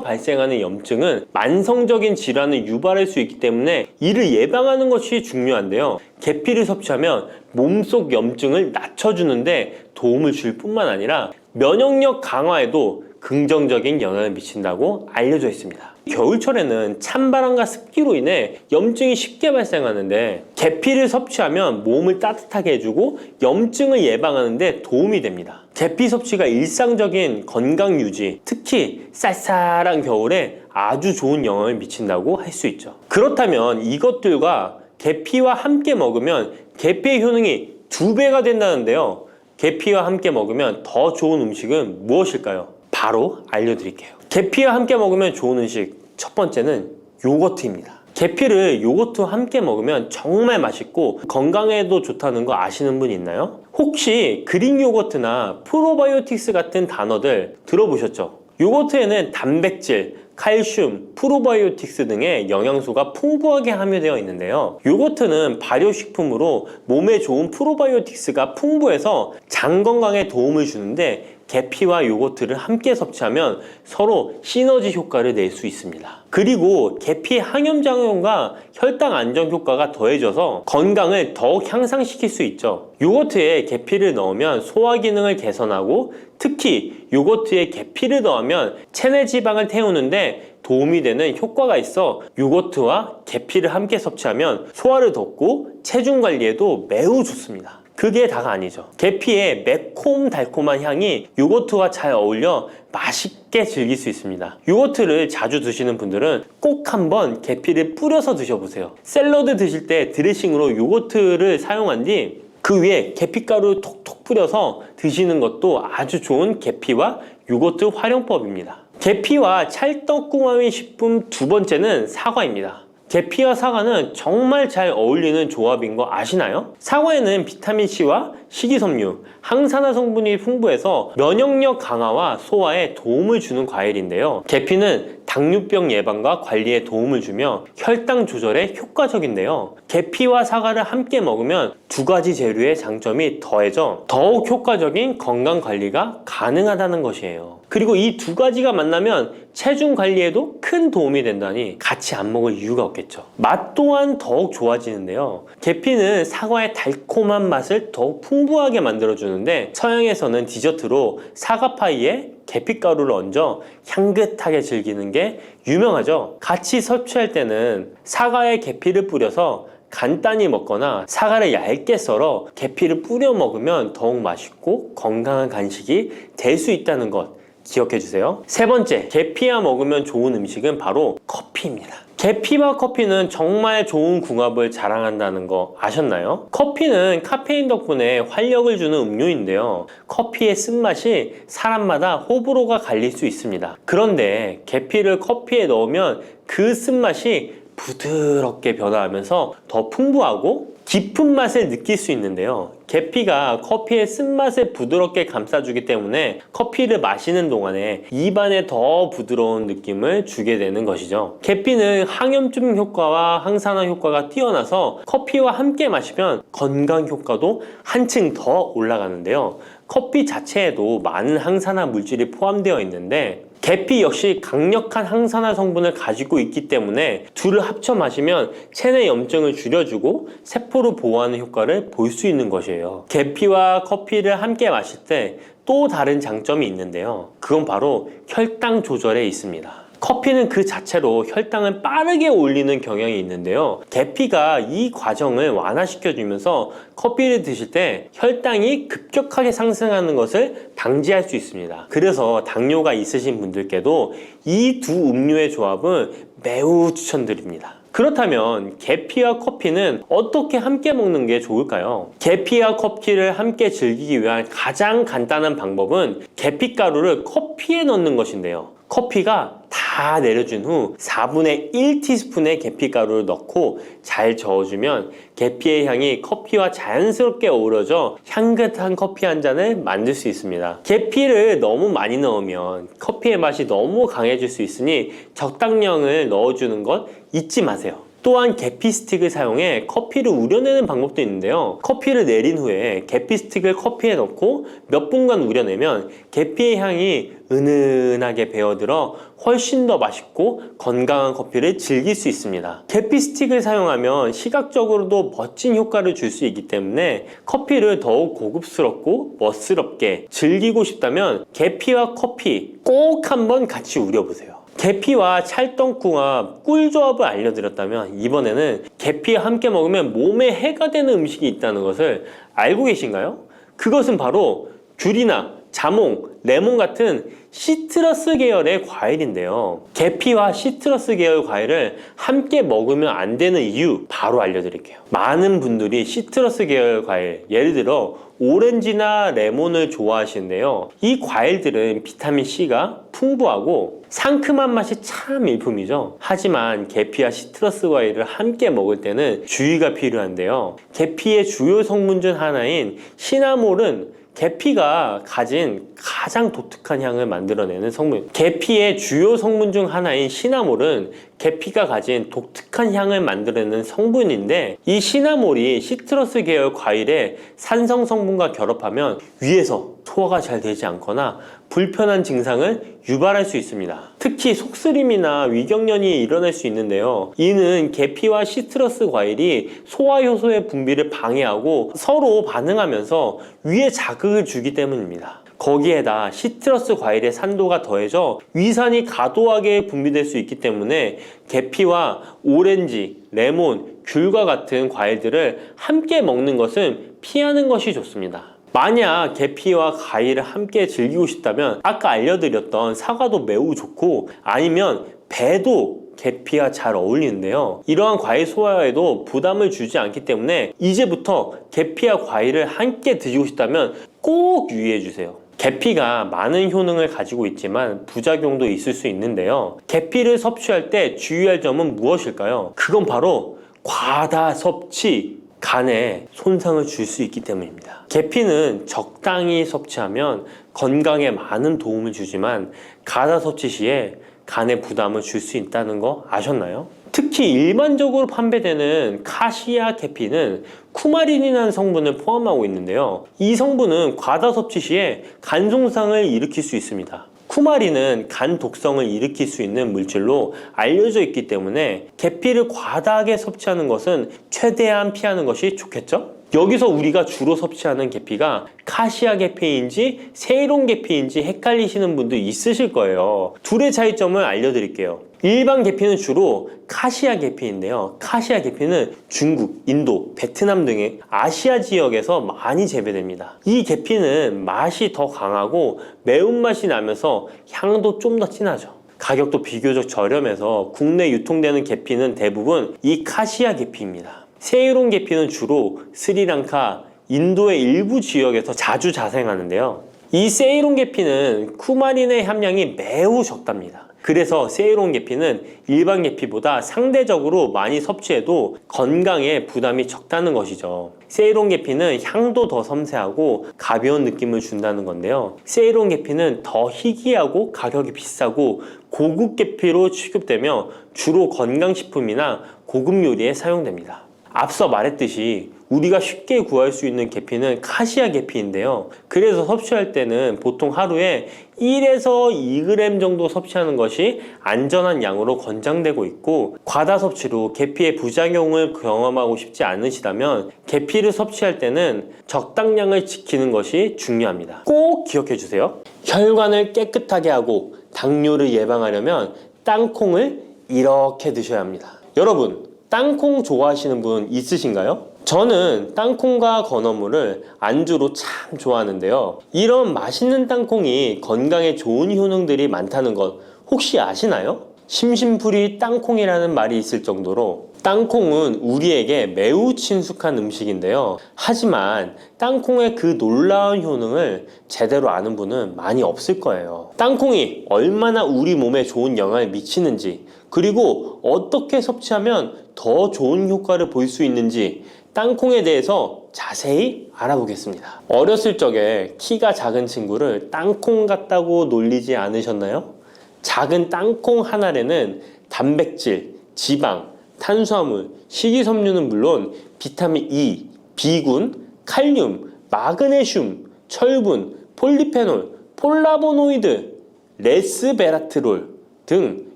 발생하는 염증은 만성적인 질환을 유발할 수 있기 때문에 이를 예방하는 것이 중요한데요. 계피를 섭취하면 몸속 염증을 낮춰주는데 도움을 줄 뿐만 아니라 면역력 강화에도 긍정적인 영향을 미친다고 알려져 있습니다. 겨울철에는 찬바람과 습기로 인해 염증이 쉽게 발생하는데 계피를 섭취하면 몸을 따뜻하게 해주고 염증을 예방하는 데 도움이 됩니다. 계피 섭취가 일상적인 건강 유지, 특히 쌀쌀한 겨울에 아주 좋은 영향을 미친다고 할 수 있죠. 그렇다면 이것들과 계피와 함께 먹으면 계피의 효능이 2배가 된다는데요. 계피와 함께 먹으면 더 좋은 음식은 무엇일까요? 바로 알려드릴게요. 계피와 함께 먹으면 좋은 음식, 첫 번째는 요거트입니다. 계피를 요거트와 함께 먹으면 정말 맛있고 건강에도 좋다는 거 아시는 분 있나요? 혹시 그릭 요거트나 프로바이오틱스 같은 단어들 들어보셨죠? 요거트에는 단백질, 칼슘, 프로바이오틱스 등의 영양소가 풍부하게 함유되어 있는데요. 요거트는 발효식품으로 몸에 좋은 프로바이오틱스가 풍부해서 장 건강에 도움을 주는데 계피와 요거트를 함께 섭취하면 서로 시너지 효과를 낼 수 있습니다. 그리고 계피 항염작용과 혈당 안정 효과가 더해져서 건강을 더욱 향상시킬 수 있죠. 요거트에 계피를 넣으면 소화 기능을 개선하고 특히 요거트에 계피를 넣으면 체내 지방을 태우는데 도움이 되는 효과가 있어 요거트와 계피를 함께 섭취하면 소화를 돋고 체중 관리에도 매우 좋습니다. 그게 다가 아니죠. 계피의 매콤달콤한 향이 요거트와 잘 어울려 맛있게 즐길 수 있습니다. 요거트를 자주 드시는 분들은 꼭 한번 계피를 뿌려서 드셔보세요. 샐러드 드실 때 드레싱으로 요거트를 사용한 뒤 그 위에 계피가루 톡톡 뿌려서 드시는 것도 아주 좋은 계피와 요거트 활용법입니다. 계피와 찰떡궁합인 식품 두 번째는 사과입니다. 계피와 사과는 정말 잘 어울리는 조합인 거 아시나요? 사과에는 비타민C와 식이섬유, 항산화 성분이 풍부해서 면역력 강화와 소화에 도움을 주는 과일인데요. 계피는 당뇨병 예방과 관리에 도움을 주며 혈당 조절에 효과적인데요. 계피와 사과를 함께 먹으면 두 가지 재료의 장점이 더해져 더욱 효과적인 건강 관리가 가능하다는 것이에요. 그리고 이 두 가지가 만나면 체중 관리에도 큰 도움이 된다니 같이 안 먹을 이유가 없겠죠. 맛 또한 더욱 좋아지는데요. 계피는 사과의 달콤한 맛을 더욱 풍부하게 만들어주는데 서양에서는 디저트로 사과파이에 계피가루를 얹어 향긋하게 즐기는 게 유명하죠. 같이 섭취할 때는 사과에 계피를 뿌려서 간단히 먹거나 사과를 얇게 썰어 계피를 뿌려 먹으면 더욱 맛있고 건강한 간식이 될 수 있다는 것 기억해 주세요. 세 번째, 계피와 먹으면 좋은 음식은 바로 커피입니다. 계피와 커피는 정말 좋은 궁합을 자랑한다는 거 아셨나요? 커피는 카페인 덕분에 활력을 주는 음료인데요. 커피의 쓴맛이 사람마다 호불호가 갈릴 수 있습니다. 그런데 계피를 커피에 넣으면 그 쓴맛이 부드럽게 변화하면서 더 풍부하고 깊은 맛을 느낄 수 있는데요. 계피가 커피의 쓴맛을 부드럽게 감싸주기 때문에 커피를 마시는 동안에 입안에 더 부드러운 느낌을 주게 되는 것이죠. 계피는 항염증 효과와 항산화 효과가 뛰어나서 커피와 함께 마시면 건강 효과도 한층 더 올라가는데요. 커피 자체에도 많은 항산화 물질이 포함되어 있는데 계피 역시 강력한 항산화 성분을 가지고 있기 때문에 둘을 합쳐 마시면 체내 염증을 줄여주고 세포를 보호하는 효과를 볼 수 있는 것이에요. 계피와 커피를 함께 마실 때 또 다른 장점이 있는데요. 그건 바로 혈당 조절에 있습니다. 커피는 그 자체로 혈당을 빠르게 올리는 경향이 있는데요. 계피가 이 과정을 완화시켜주면서 커피를 드실 때 혈당이 급격하게 상승하는 것을 방지할 수 있습니다. 그래서 당뇨가 있으신 분들께도 이 두 음료의 조합은 매우 추천드립니다. 그렇다면 계피와 커피는 어떻게 함께 먹는 게 좋을까요? 계피와 커피를 함께 즐기기 위한 가장 간단한 방법은 계피가루를 커피에 넣는 것인데요. 커피가 다 내려준 후 4분의 1티스푼의 계피가루를 넣고 잘 저어주면 계피의 향이 커피와 자연스럽게 어우러져 향긋한 커피 한 잔을 만들 수 있습니다. 계피를 너무 많이 넣으면 커피의 맛이 너무 강해질 수 있으니 적당량을 넣어주는 것 잊지 마세요. 또한 계피 스틱을 사용해 커피를 우려내는 방법도 있는데요. 커피를 내린 후에 계피 스틱을 커피에 넣고 몇 분간 우려내면 계피의 향이 은은하게 배어들어 훨씬 더 맛있고 건강한 커피를 즐길 수 있습니다. 계피 스틱을 사용하면 시각적으로도 멋진 효과를 줄 수 있기 때문에 커피를 더욱 고급스럽고 멋스럽게 즐기고 싶다면 계피와 커피 꼭 한번 같이 우려보세요. 계피와 찰떡궁합 꿀조합을 알려드렸다면 이번에는 계피와 함께 먹으면 몸에 해가 되는 음식이 있다는 것을 알고 계신가요? 그것은 바로 귤이나 자몽, 레몬 같은 시트러스 계열의 과일인데요. 계피와 시트러스 계열 과일을 함께 먹으면 안 되는 이유 바로 알려드릴게요. 많은 분들이 시트러스 계열 과일, 예를 들어 오렌지나 레몬을 좋아하시는데요. 이 과일들은 비타민C가 풍부하고 상큼한 맛이 참 일품이죠. 하지만 계피와 시트러스 과일을 함께 먹을 때는 주의가 필요한데요. 계피의 주요 성분 중 하나인 시나몰은 계피가 가진 가장 독특한 향을 만들어내는 성분. 계피의 주요 성분 중 하나인 시나몰은 계피가 가진 독특한 향을 만들어내는 성분인데 이 시나몰이 시트러스 계열 과일의 산성 성분과 결합하면 위에서 소화가 잘 되지 않거나 불편한 증상을 유발할 수 있습니다. 특히 속쓰림이나 위경련이 일어날 수 있는데요. 이는 계피와 시트러스 과일이 소화 효소의 분비를 방해하고 서로 반응하면서 위에 자극을 주기 때문입니다. 거기에다 시트러스 과일의 산도가 더해져 위산이 과도하게 분비될 수 있기 때문에 계피와 오렌지, 레몬, 귤과 같은 과일들을 함께 먹는 것은 피하는 것이 좋습니다. 만약 계피와 과일을 함께 즐기고 싶다면 아까 알려드렸던 사과도 매우 좋고 아니면 배도 계피와 잘 어울리는데요. 이러한 과일 소화에도 부담을 주지 않기 때문에 이제부터 계피와 과일을 함께 드시고 싶다면 꼭 유의해 주세요. 계피가 많은 효능을 가지고 있지만 부작용도 있을 수 있는데요. 계피를 섭취할 때 주의할 점은 무엇일까요? 그건 바로 과다 섭취, 간에 손상을 줄 수 있기 때문입니다. 계피는 적당히 섭취하면 건강에 많은 도움을 주지만 과다 섭취 시에 간에 부담을 줄 수 있다는 거 아셨나요? 특히 일반적으로 판매되는 카시아 계피는 쿠마린이라는 성분을 포함하고 있는데요. 이 성분은 과다 섭취 시에 간 손상을 일으킬 수 있습니다. 쿠마린은 간 독성을 일으킬 수 있는 물질로 알려져 있기 때문에 계피를 과다하게 섭취하는 것은 최대한 피하는 것이 좋겠죠? 여기서 우리가 주로 섭취하는 계피가 카시아 계피인지 세이론 계피인지 헷갈리시는 분도 있으실 거예요. 둘의 차이점을 알려드릴게요. 일반 계피는 주로 카시아 계피인데요. 카시아 계피는 중국, 인도, 베트남 등의 아시아 지역에서 많이 재배됩니다. 이 계피는 맛이 더 강하고 매운맛이 나면서 향도 좀 더 진하죠. 가격도 비교적 저렴해서 국내 유통되는 계피는 대부분 이 카시아 계피입니다. 세이론 계피는 주로 스리랑카, 인도의 일부 지역에서 자주 자생하는데요. 이 세이론 계피는 쿠마린의 함량이 매우 적답니다. 그래서 세이론 계피는 일반 계피보다 상대적으로 많이 섭취해도 건강에 부담이 적다는 것이죠. 세이론 계피는 향도 더 섬세하고 가벼운 느낌을 준다는 건데요. 세이론 계피는 더 희귀하고 가격이 비싸고 고급 계피로 취급되며 주로 건강식품이나 고급 요리에 사용됩니다. 앞서 말했듯이 우리가 쉽게 구할 수 있는 계피는 카시아 계피인데요. 그래서 섭취할 때는 보통 하루에 1에서 2g 정도 섭취하는 것이 안전한 양으로 권장되고 있고, 과다 섭취로 계피의 부작용을 경험하고 싶지 않으시다면 계피를 섭취할 때는 적당량을 지키는 것이 중요합니다. 꼭 기억해 주세요. 혈관을 깨끗하게 하고 당뇨를 예방하려면 땅콩을 이렇게 드셔야 합니다. 여러분, 땅콩 좋아하시는 분 있으신가요? 저는 땅콩과 건어물을 안주로 참 좋아하는데요. 이런 맛있는 땅콩이 건강에 좋은 효능들이 많다는 것 혹시 아시나요? 심심풀이 땅콩이라는 말이 있을 정도로 땅콩은 우리에게 매우 친숙한 음식인데요. 하지만 땅콩의 그 놀라운 효능을 제대로 아는 분은 많이 없을 거예요. 땅콩이 얼마나 우리 몸에 좋은 영향을 미치는지, 그리고 어떻게 섭취하면 더 좋은 효과를 볼 수 있는지 땅콩에 대해서 자세히 알아보겠습니다. 어렸을 적에 키가 작은 친구를 땅콩 같다고 놀리지 않으셨나요? 작은 땅콩 한 알에는 단백질, 지방, 탄수화물, 식이섬유는 물론 비타민 E, B군, 칼륨, 마그네슘, 철분, 폴리페놀, 폴라보노이드, 레스베라트롤 등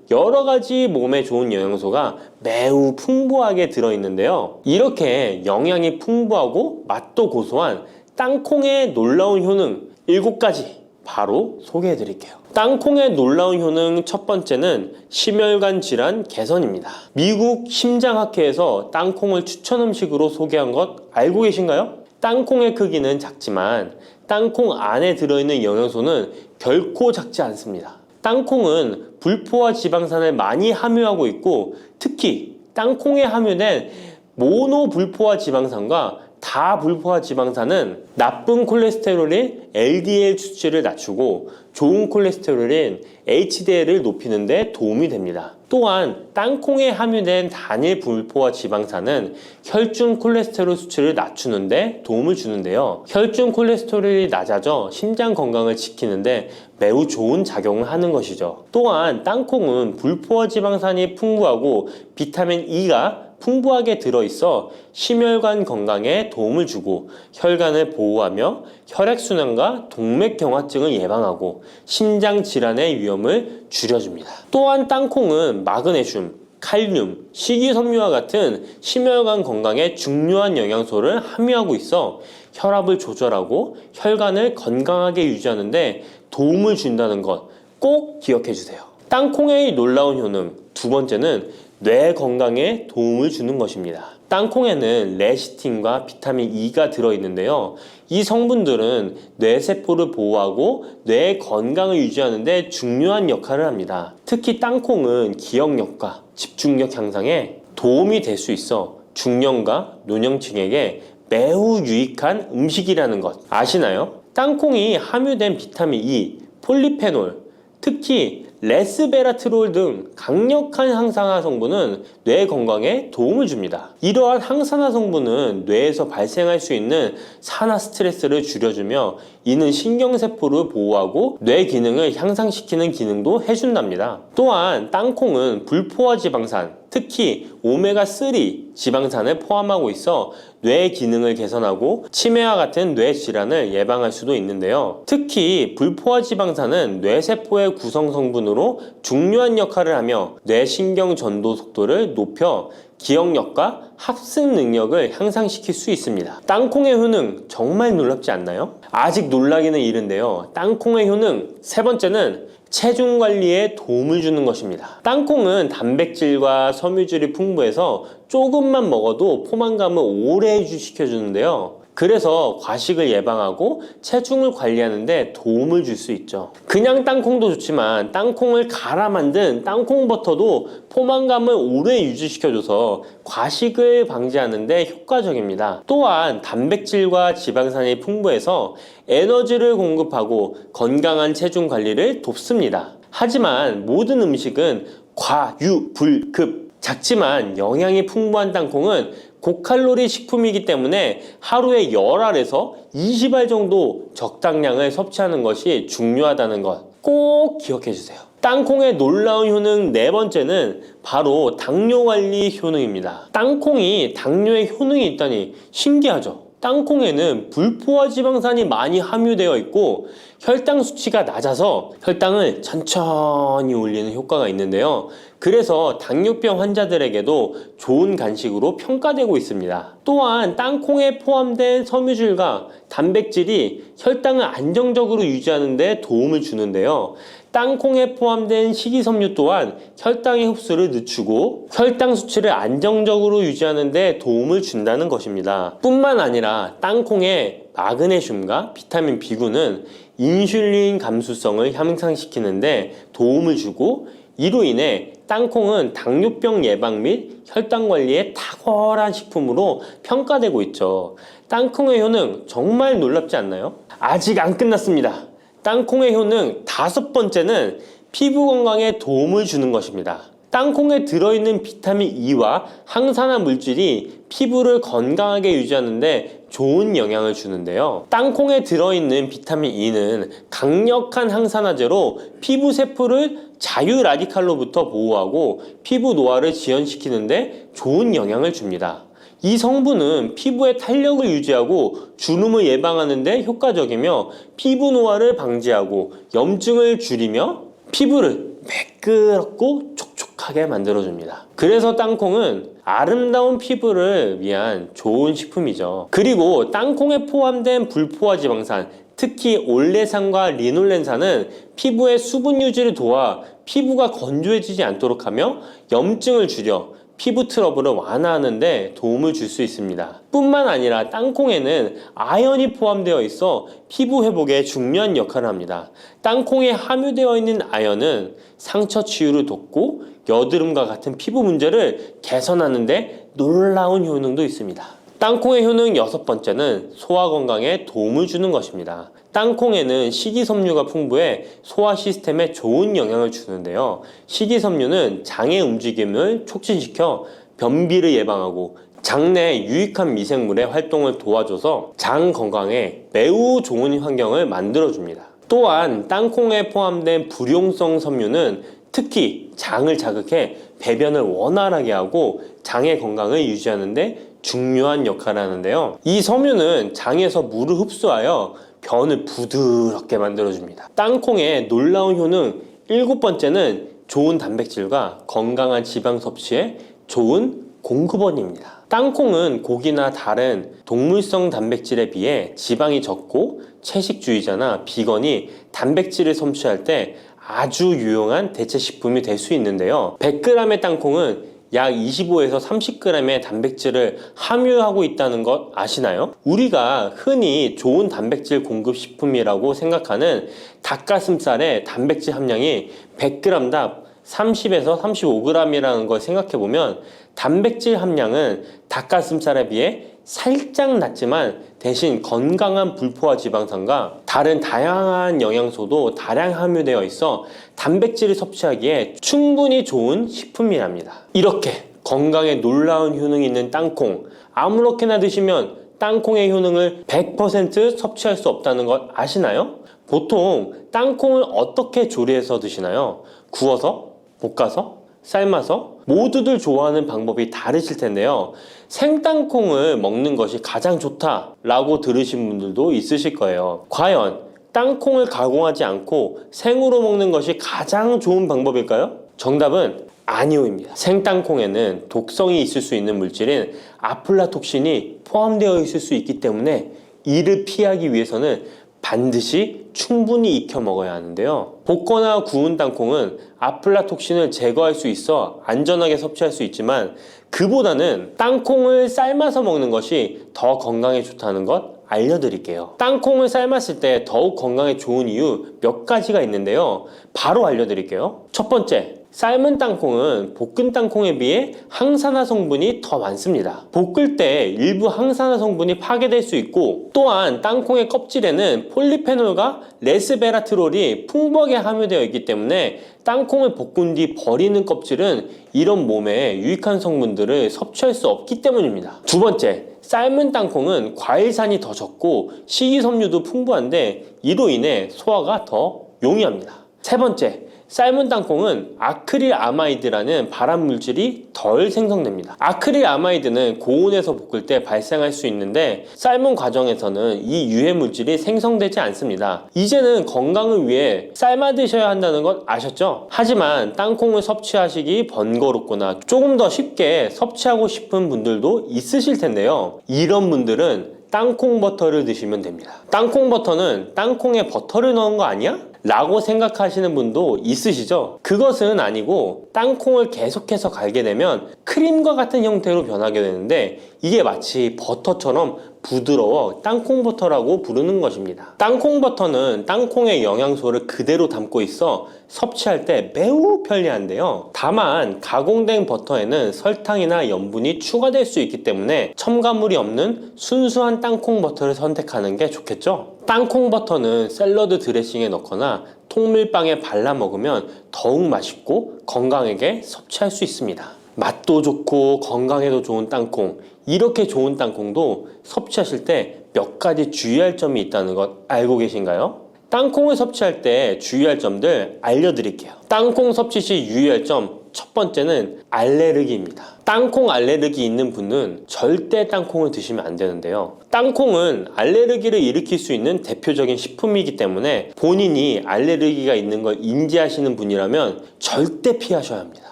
여러 가지 몸에 좋은 영양소가 매우 풍부하게 들어있는데요. 이렇게 영양이 풍부하고 맛도 고소한 땅콩의 놀라운 효능 7가지 바로 소개해 드릴게요. 땅콩의 놀라운 효능 첫 번째는 심혈관 질환 개선입니다. 미국 심장학회에서 땅콩을 추천 음식으로 소개한 것 알고 계신가요? 땅콩의 크기는 작지만 땅콩 안에 들어있는 영양소는 결코 작지 않습니다. 땅콩은 불포화 지방산을 많이 함유하고 있고, 특히 땅콩에 함유된 모노불포화 지방산과 다불포화 지방산은 나쁜 콜레스테롤인 LDL 수치를 낮추고 좋은 콜레스테롤인 HDL을 높이는 데 도움이 됩니다. 또한 땅콩에 함유된 단일 불포화 지방산은 혈중 콜레스테롤 수치를 낮추는 데 도움을 주는데요. 혈중 콜레스테롤이 낮아져 심장 건강을 지키는데 매우 좋은 작용을 하는 것이죠. 또한 땅콩은 불포화 지방산이 풍부하고 비타민 E가 풍부하게 들어있어 심혈관 건강에 도움을 주고 혈관을 보호하며 혈액순환과 동맥경화증을 예방하고 심장 질환의 위험을 줄여줍니다. 또한 땅콩은 마그네슘, 칼륨, 식이섬유와 같은 심혈관 건강에 중요한 영양소를 함유하고 있어 혈압을 조절하고 혈관을 건강하게 유지하는 데 도움을 준다는 것 꼭 기억해 주세요. 땅콩의 놀라운 효능 두 번째는 뇌 건강에 도움을 주는 것입니다. 땅콩에는 레시틴과 비타민 E가 들어있는데요. 이 성분들은 뇌세포를 보호하고 뇌 건강을 유지하는 데 중요한 역할을 합니다. 특히 땅콩은 기억력과 집중력 향상에 도움이 될 수 있어 중년과 노년층에게 매우 유익한 음식이라는 것 아시나요? 땅콩이 함유된 비타민 E, 폴리페놀, 특히 레스베라트롤 등 강력한 항산화 성분은 뇌 건강에 도움을 줍니다. 이러한 항산화 성분은 뇌에서 발생할 수 있는 산화 스트레스를 줄여주며 이는 신경세포를 보호하고 뇌 기능을 향상시키는 기능도 해준답니다. 또한 땅콩은 불포화 지방산, 특히 오메가3 지방산을 포함하고 있어 뇌 기능을 개선하고 치매와 같은 뇌 질환을 예방할 수도 있는데요. 특히 불포화 지방산은 뇌세포의 구성 성분으로 중요한 역할을 하며 뇌신경 전도 속도를 높여 기억력과 학습 능력을 향상시킬 수 있습니다. 땅콩의 효능 정말 놀랍지 않나요? 아직 놀라기는 이른데요. 땅콩의 효능 세 번째는 체중 관리에 도움을 주는 것입니다. 땅콩은 단백질과 섬유질이 풍부해서 조금만 먹어도 포만감을 오래 유지시켜주는데요. 그래서 과식을 예방하고 체중을 관리하는 데 도움을 줄 수 있죠. 그냥 땅콩도 좋지만 땅콩을 갈아 만든 땅콩 버터도 포만감을 오래 유지시켜줘서 과식을 방지하는 데 효과적입니다. 또한 단백질과 지방산이 풍부해서 에너지를 공급하고 건강한 체중 관리를 돕습니다. 하지만 모든 음식은 과유불급, 작지만 영양이 풍부한 땅콩은 고칼로리 식품이기 때문에 하루에 10알에서 20알 정도 적당량을 섭취하는 것이 중요하다는 것 꼭 기억해 주세요. 땅콩의 놀라운 효능 네 번째는 바로 당뇨 관리 효능입니다. 땅콩이 당뇨에 효능이 있다니 신기하죠? 땅콩에는 불포화 지방산이 많이 함유되어 있고 혈당 수치가 낮아서 혈당을 천천히 올리는 효과가 있는데요. 그래서 당뇨병 환자들에게도 좋은 간식으로 평가되고 있습니다. 또한 땅콩에 포함된 섬유질과 단백질이 혈당을 안정적으로 유지하는 데 도움을 주는데요. 땅콩에 포함된 식이섬유 또한 혈당의 흡수를 늦추고 혈당 수치를 안정적으로 유지하는 데 도움을 준다는 것입니다. 뿐만 아니라 땅콩의 마그네슘과 비타민 B9는 인슐린 감수성을 향상시키는데 도움을 주고 이로 인해 땅콩은 당뇨병 예방 및 혈당 관리에 탁월한 식품으로 평가되고 있죠. 땅콩의 효능 정말 놀랍지 않나요? 아직 안 끝났습니다. 땅콩의 효능 다섯 번째는 피부 건강에 도움을 주는 것입니다. 땅콩에 들어있는 비타민 E와 항산화 물질이 피부를 건강하게 유지하는 데 좋은 영향을 주는데요. 땅콩에 들어있는 비타민 E는 강력한 항산화제로 피부 세포를 자유 라디칼로부터 보호하고 피부 노화를 지연시키는 데 좋은 영향을 줍니다. 이 성분은 피부의 탄력을 유지하고 주름을 예방하는 데 효과적이며 피부 노화를 방지하고 염증을 줄이며 피부를 매끄럽고 촉촉하게 만들어줍니다. 그래서 땅콩은 아름다운 피부를 위한 좋은 식품이죠. 그리고 땅콩에 포함된 불포화 지방산, 특히 올레산과 리놀렌산은 피부의 수분 유지를 도와 피부가 건조해지지 않도록 하며 염증을 줄여 피부 트러블을 완화하는 데 도움을 줄 수 있습니다. 뿐만 아니라 땅콩에는 아연이 포함되어 있어 피부 회복에 중요한 역할을 합니다. 땅콩에 함유되어 있는 아연은 상처 치유를 돕고 여드름과 같은 피부 문제를 개선하는 데 놀라운 효능도 있습니다. 땅콩의 효능 여섯 번째는 소화 건강에 도움을 주는 것입니다. 땅콩에는 식이섬유가 풍부해 소화 시스템에 좋은 영향을 주는데요. 식이섬유는 장의 움직임을 촉진시켜 변비를 예방하고 장내 유익한 미생물의 활동을 도와줘서 장 건강에 매우 좋은 환경을 만들어줍니다. 또한 땅콩에 포함된 불용성 섬유는 특히 장을 자극해 배변을 원활하게 하고 장의 건강을 유지하는 데 중요한 역할을 하는데요. 이 섬유는 장에서 물을 흡수하여 변을 부드럽게 만들어줍니다. 땅콩의 놀라운 효능 일곱 번째는 좋은 단백질과 건강한 지방 섭취에 좋은 공급원입니다. 땅콩은 고기나 다른 동물성 단백질에 비해 지방이 적고 채식주의자나 비건이 단백질을 섭취할 때 아주 유용한 대체 식품이 될 수 있는데요. 100g의 땅콩은 약 25에서 30g의 단백질을 함유하고 있다는 것 아시나요? 우리가 흔히 좋은 단백질 공급 식품이라고 생각하는 닭가슴살의 단백질 함량이 100g당 30에서 35g이라는 걸 생각해보면 단백질 함량은 닭가슴살에 비해 살짝 낮지만 대신 건강한 불포화 지방산과 다른 다양한 영양소도 다량 함유되어 있어 단백질을 섭취하기에 충분히 좋은 식품이랍니다. 이렇게 건강에 놀라운 효능이 있는 땅콩, 아무렇게나 드시면 땅콩의 효능을 100% 섭취할 수 없다는 것 아시나요? 보통 땅콩을 어떻게 조리해서 드시나요? 구워서? 볶아서? 삶아서? 모두들 좋아하는 방법이 다르실 텐데요. 생땅콩을 먹는 것이 가장 좋다라고 들으신 분들도 있으실 거예요. 과연 땅콩을 가공하지 않고 생으로 먹는 것이 가장 좋은 방법일까요? 정답은 아니오입니다. 생땅콩에는 독성이 있을 수 있는 물질인 아플라톡신이 포함되어 있을 수 있기 때문에 이를 피하기 위해서는 반드시 충분히 익혀 먹어야 하는데요. 볶거나 구운 땅콩은 아플라톡신을 제거할 수 있어 안전하게 섭취할 수 있지만 그보다는 땅콩을 삶아서 먹는 것이 더 건강에 좋다는 것 알려드릴게요. 땅콩을 삶았을 때 더욱 건강에 좋은 이유 몇 가지가 있는데요. 바로 알려드릴게요. 첫 번째, 삶은 땅콩은 볶은 땅콩에 비해 항산화 성분이 더 많습니다. 볶을 때 일부 항산화 성분이 파괴될 수 있고, 또한 땅콩의 껍질에는 폴리페놀과 레스베라트롤이 풍부하게 함유되어 있기 때문에 땅콩을 볶은 뒤 버리는 껍질은 이런 몸에 유익한 성분들을 섭취할 수 없기 때문입니다. 두 번째, 삶은 땅콩은 과일산이 더 적고 식이섬유도 풍부한데 이로 인해 소화가 더 용이합니다. 세 번째, 삶은 땅콩은 아크릴아마이드라는 발암물질이 덜 생성됩니다. 아크릴아마이드는 고온에서 볶을 때 발생할 수 있는데 삶은 과정에서는 이 유해물질이 생성되지 않습니다. 이제는 건강을 위해 삶아 드셔야 한다는 것 아셨죠? 하지만 땅콩을 섭취하시기 번거롭거나 조금 더 쉽게 섭취하고 싶은 분들도 있으실 텐데요. 이런 분들은 땅콩 버터를 드시면 됩니다. 땅콩 버터는 땅콩에 버터를 넣은 거 아니야? 라고 생각하시는 분도 있으시죠? 그것은 아니고 땅콩을 계속해서 갈게 되면 크림과 같은 형태로 변하게 되는데 이게 마치 버터처럼 부드러워 땅콩 버터라고 부르는 것입니다. 땅콩 버터는 땅콩의 영양소를 그대로 담고 있어 섭취할 때 매우 편리한데요. 다만 가공된 버터에는 설탕이나 염분이 추가될 수 있기 때문에 첨가물이 없는 순수한 땅콩 버터를 선택하는 게 좋겠죠? 땅콩 버터는 샐러드 드레싱에 넣거나 통밀빵에 발라 먹으면 더욱 맛있고 건강하게 섭취할 수 있습니다. 맛도 좋고 건강에도 좋은 땅콩, 이렇게 좋은 땅콩도 섭취하실 때 몇 가지 주의할 점이 있다는 것 알고 계신가요? 땅콩을 섭취할 때 주의할 점들 알려드릴게요. 땅콩 섭취 시 유의할 점 첫 번째는 알레르기입니다. 땅콩 알레르기 있는 분은 절대 땅콩을 드시면 안 되는데요. 땅콩은 알레르기를 일으킬 수 있는 대표적인 식품이기 때문에 본인이 알레르기가 있는 걸 인지하시는 분이라면 절대 피하셔야 합니다.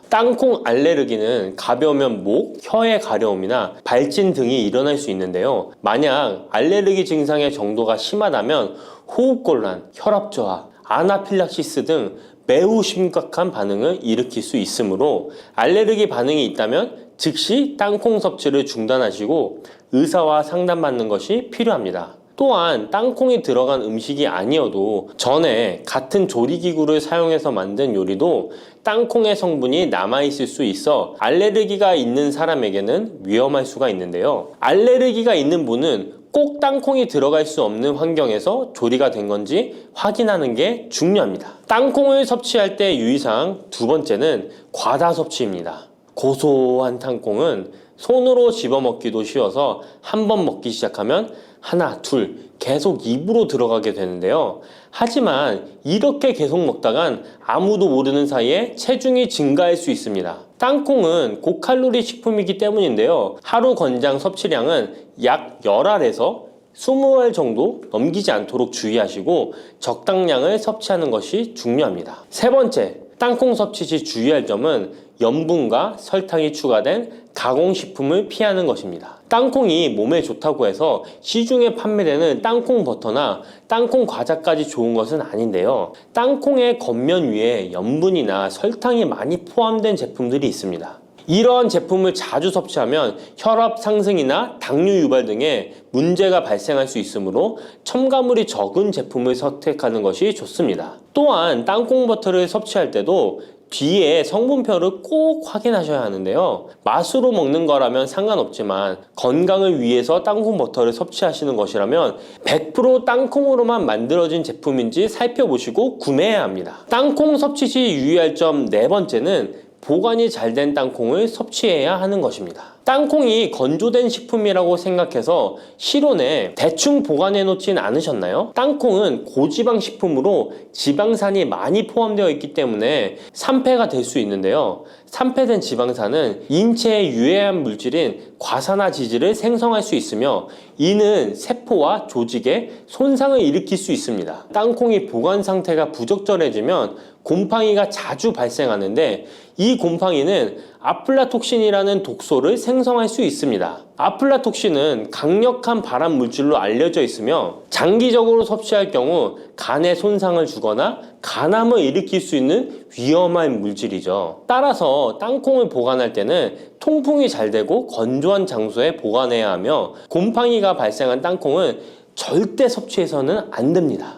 땅콩 알레르기는 가벼우면 목, 혀의 가려움이나 발진 등이 일어날 수 있는데요. 만약 알레르기 증상의 정도가 심하다면 호흡곤란, 혈압저하, 아나필락시스 등 매우 심각한 반응을 일으킬 수 있으므로 알레르기 반응이 있다면 즉시 땅콩 섭취를 중단하시고 의사와 상담받는 것이 필요합니다. 또한 땅콩이 들어간 음식이 아니어도 전에 같은 조리기구를 사용해서 만든 요리도 땅콩의 성분이 남아있을 수 있어 알레르기가 있는 사람에게는 위험할 수가 있는데요. 알레르기가 있는 분은 꼭 땅콩이 들어갈 수 없는 환경에서 조리가 된 건지 확인하는 게 중요합니다. 땅콩을 섭취할 때 유의사항 두 번째는 과다 섭취입니다. 고소한 땅콩은 손으로 집어먹기도 쉬워서 한 번 먹기 시작하면 하나, 둘 계속 입으로 들어가게 되는데요. 하지만 이렇게 계속 먹다간 아무도 모르는 사이에 체중이 증가할 수 있습니다. 땅콩은 고칼로리 식품이기 때문인데요. 하루 권장 섭취량은 약 10알에서 20알 정도 넘기지 않도록 주의하시고 적당량을 섭취하는 것이 중요합니다. 세 번째, 땅콩 섭취 시 주의할 점은 염분과 설탕이 추가된 가공식품을 피하는 것입니다. 땅콩이 몸에 좋다고 해서 시중에 판매되는 땅콩 버터나 땅콩 과자까지 좋은 것은 아닌데요. 땅콩의 겉면 위에 염분이나 설탕이 많이 포함된 제품들이 있습니다. 이러한 제품을 자주 섭취하면 혈압 상승이나 당뇨 유발 등의 문제가 발생할 수 있으므로 첨가물이 적은 제품을 선택하는 것이 좋습니다. 또한 땅콩 버터를 섭취할 때도 뒤에 성분표를 꼭 확인하셔야 하는데요. 맛으로 먹는 거라면 상관없지만 건강을 위해서 땅콩 버터를 섭취하시는 것이라면 100% 땅콩으로만 만들어진 제품인지 살펴보시고 구매해야 합니다. 땅콩 섭취 시 유의할 점 네 번째는 보관이 잘 된 땅콩을 섭취해야 하는 것입니다. 땅콩이 건조된 식품이라고 생각해서 실온에 대충 보관해 놓진 않으셨나요? 땅콩은 고지방 식품으로 지방산이 많이 포함되어 있기 때문에 산패가 될 수 있는데요. 산패된 지방산은 인체에 유해한 물질인 과산화지질을 생성할 수 있으며 이는 세포와 조직에 손상을 일으킬 수 있습니다. 땅콩이 보관 상태가 부적절해지면 곰팡이가 자주 발생하는데 이 곰팡이는 아플라톡신이라는 독소를 생성할 수 있습니다. 아플라톡신은 강력한 발암 물질로 알려져 있으며 장기적으로 섭취할 경우 간에 손상을 주거나 간암을 일으킬 수 있는 위험한 물질이죠. 따라서 땅콩을 보관할 때는 통풍이 잘 되고 건조한 장소에 보관해야 하며 곰팡이가 발생한 땅콩은 절대 섭취해서는 안 됩니다.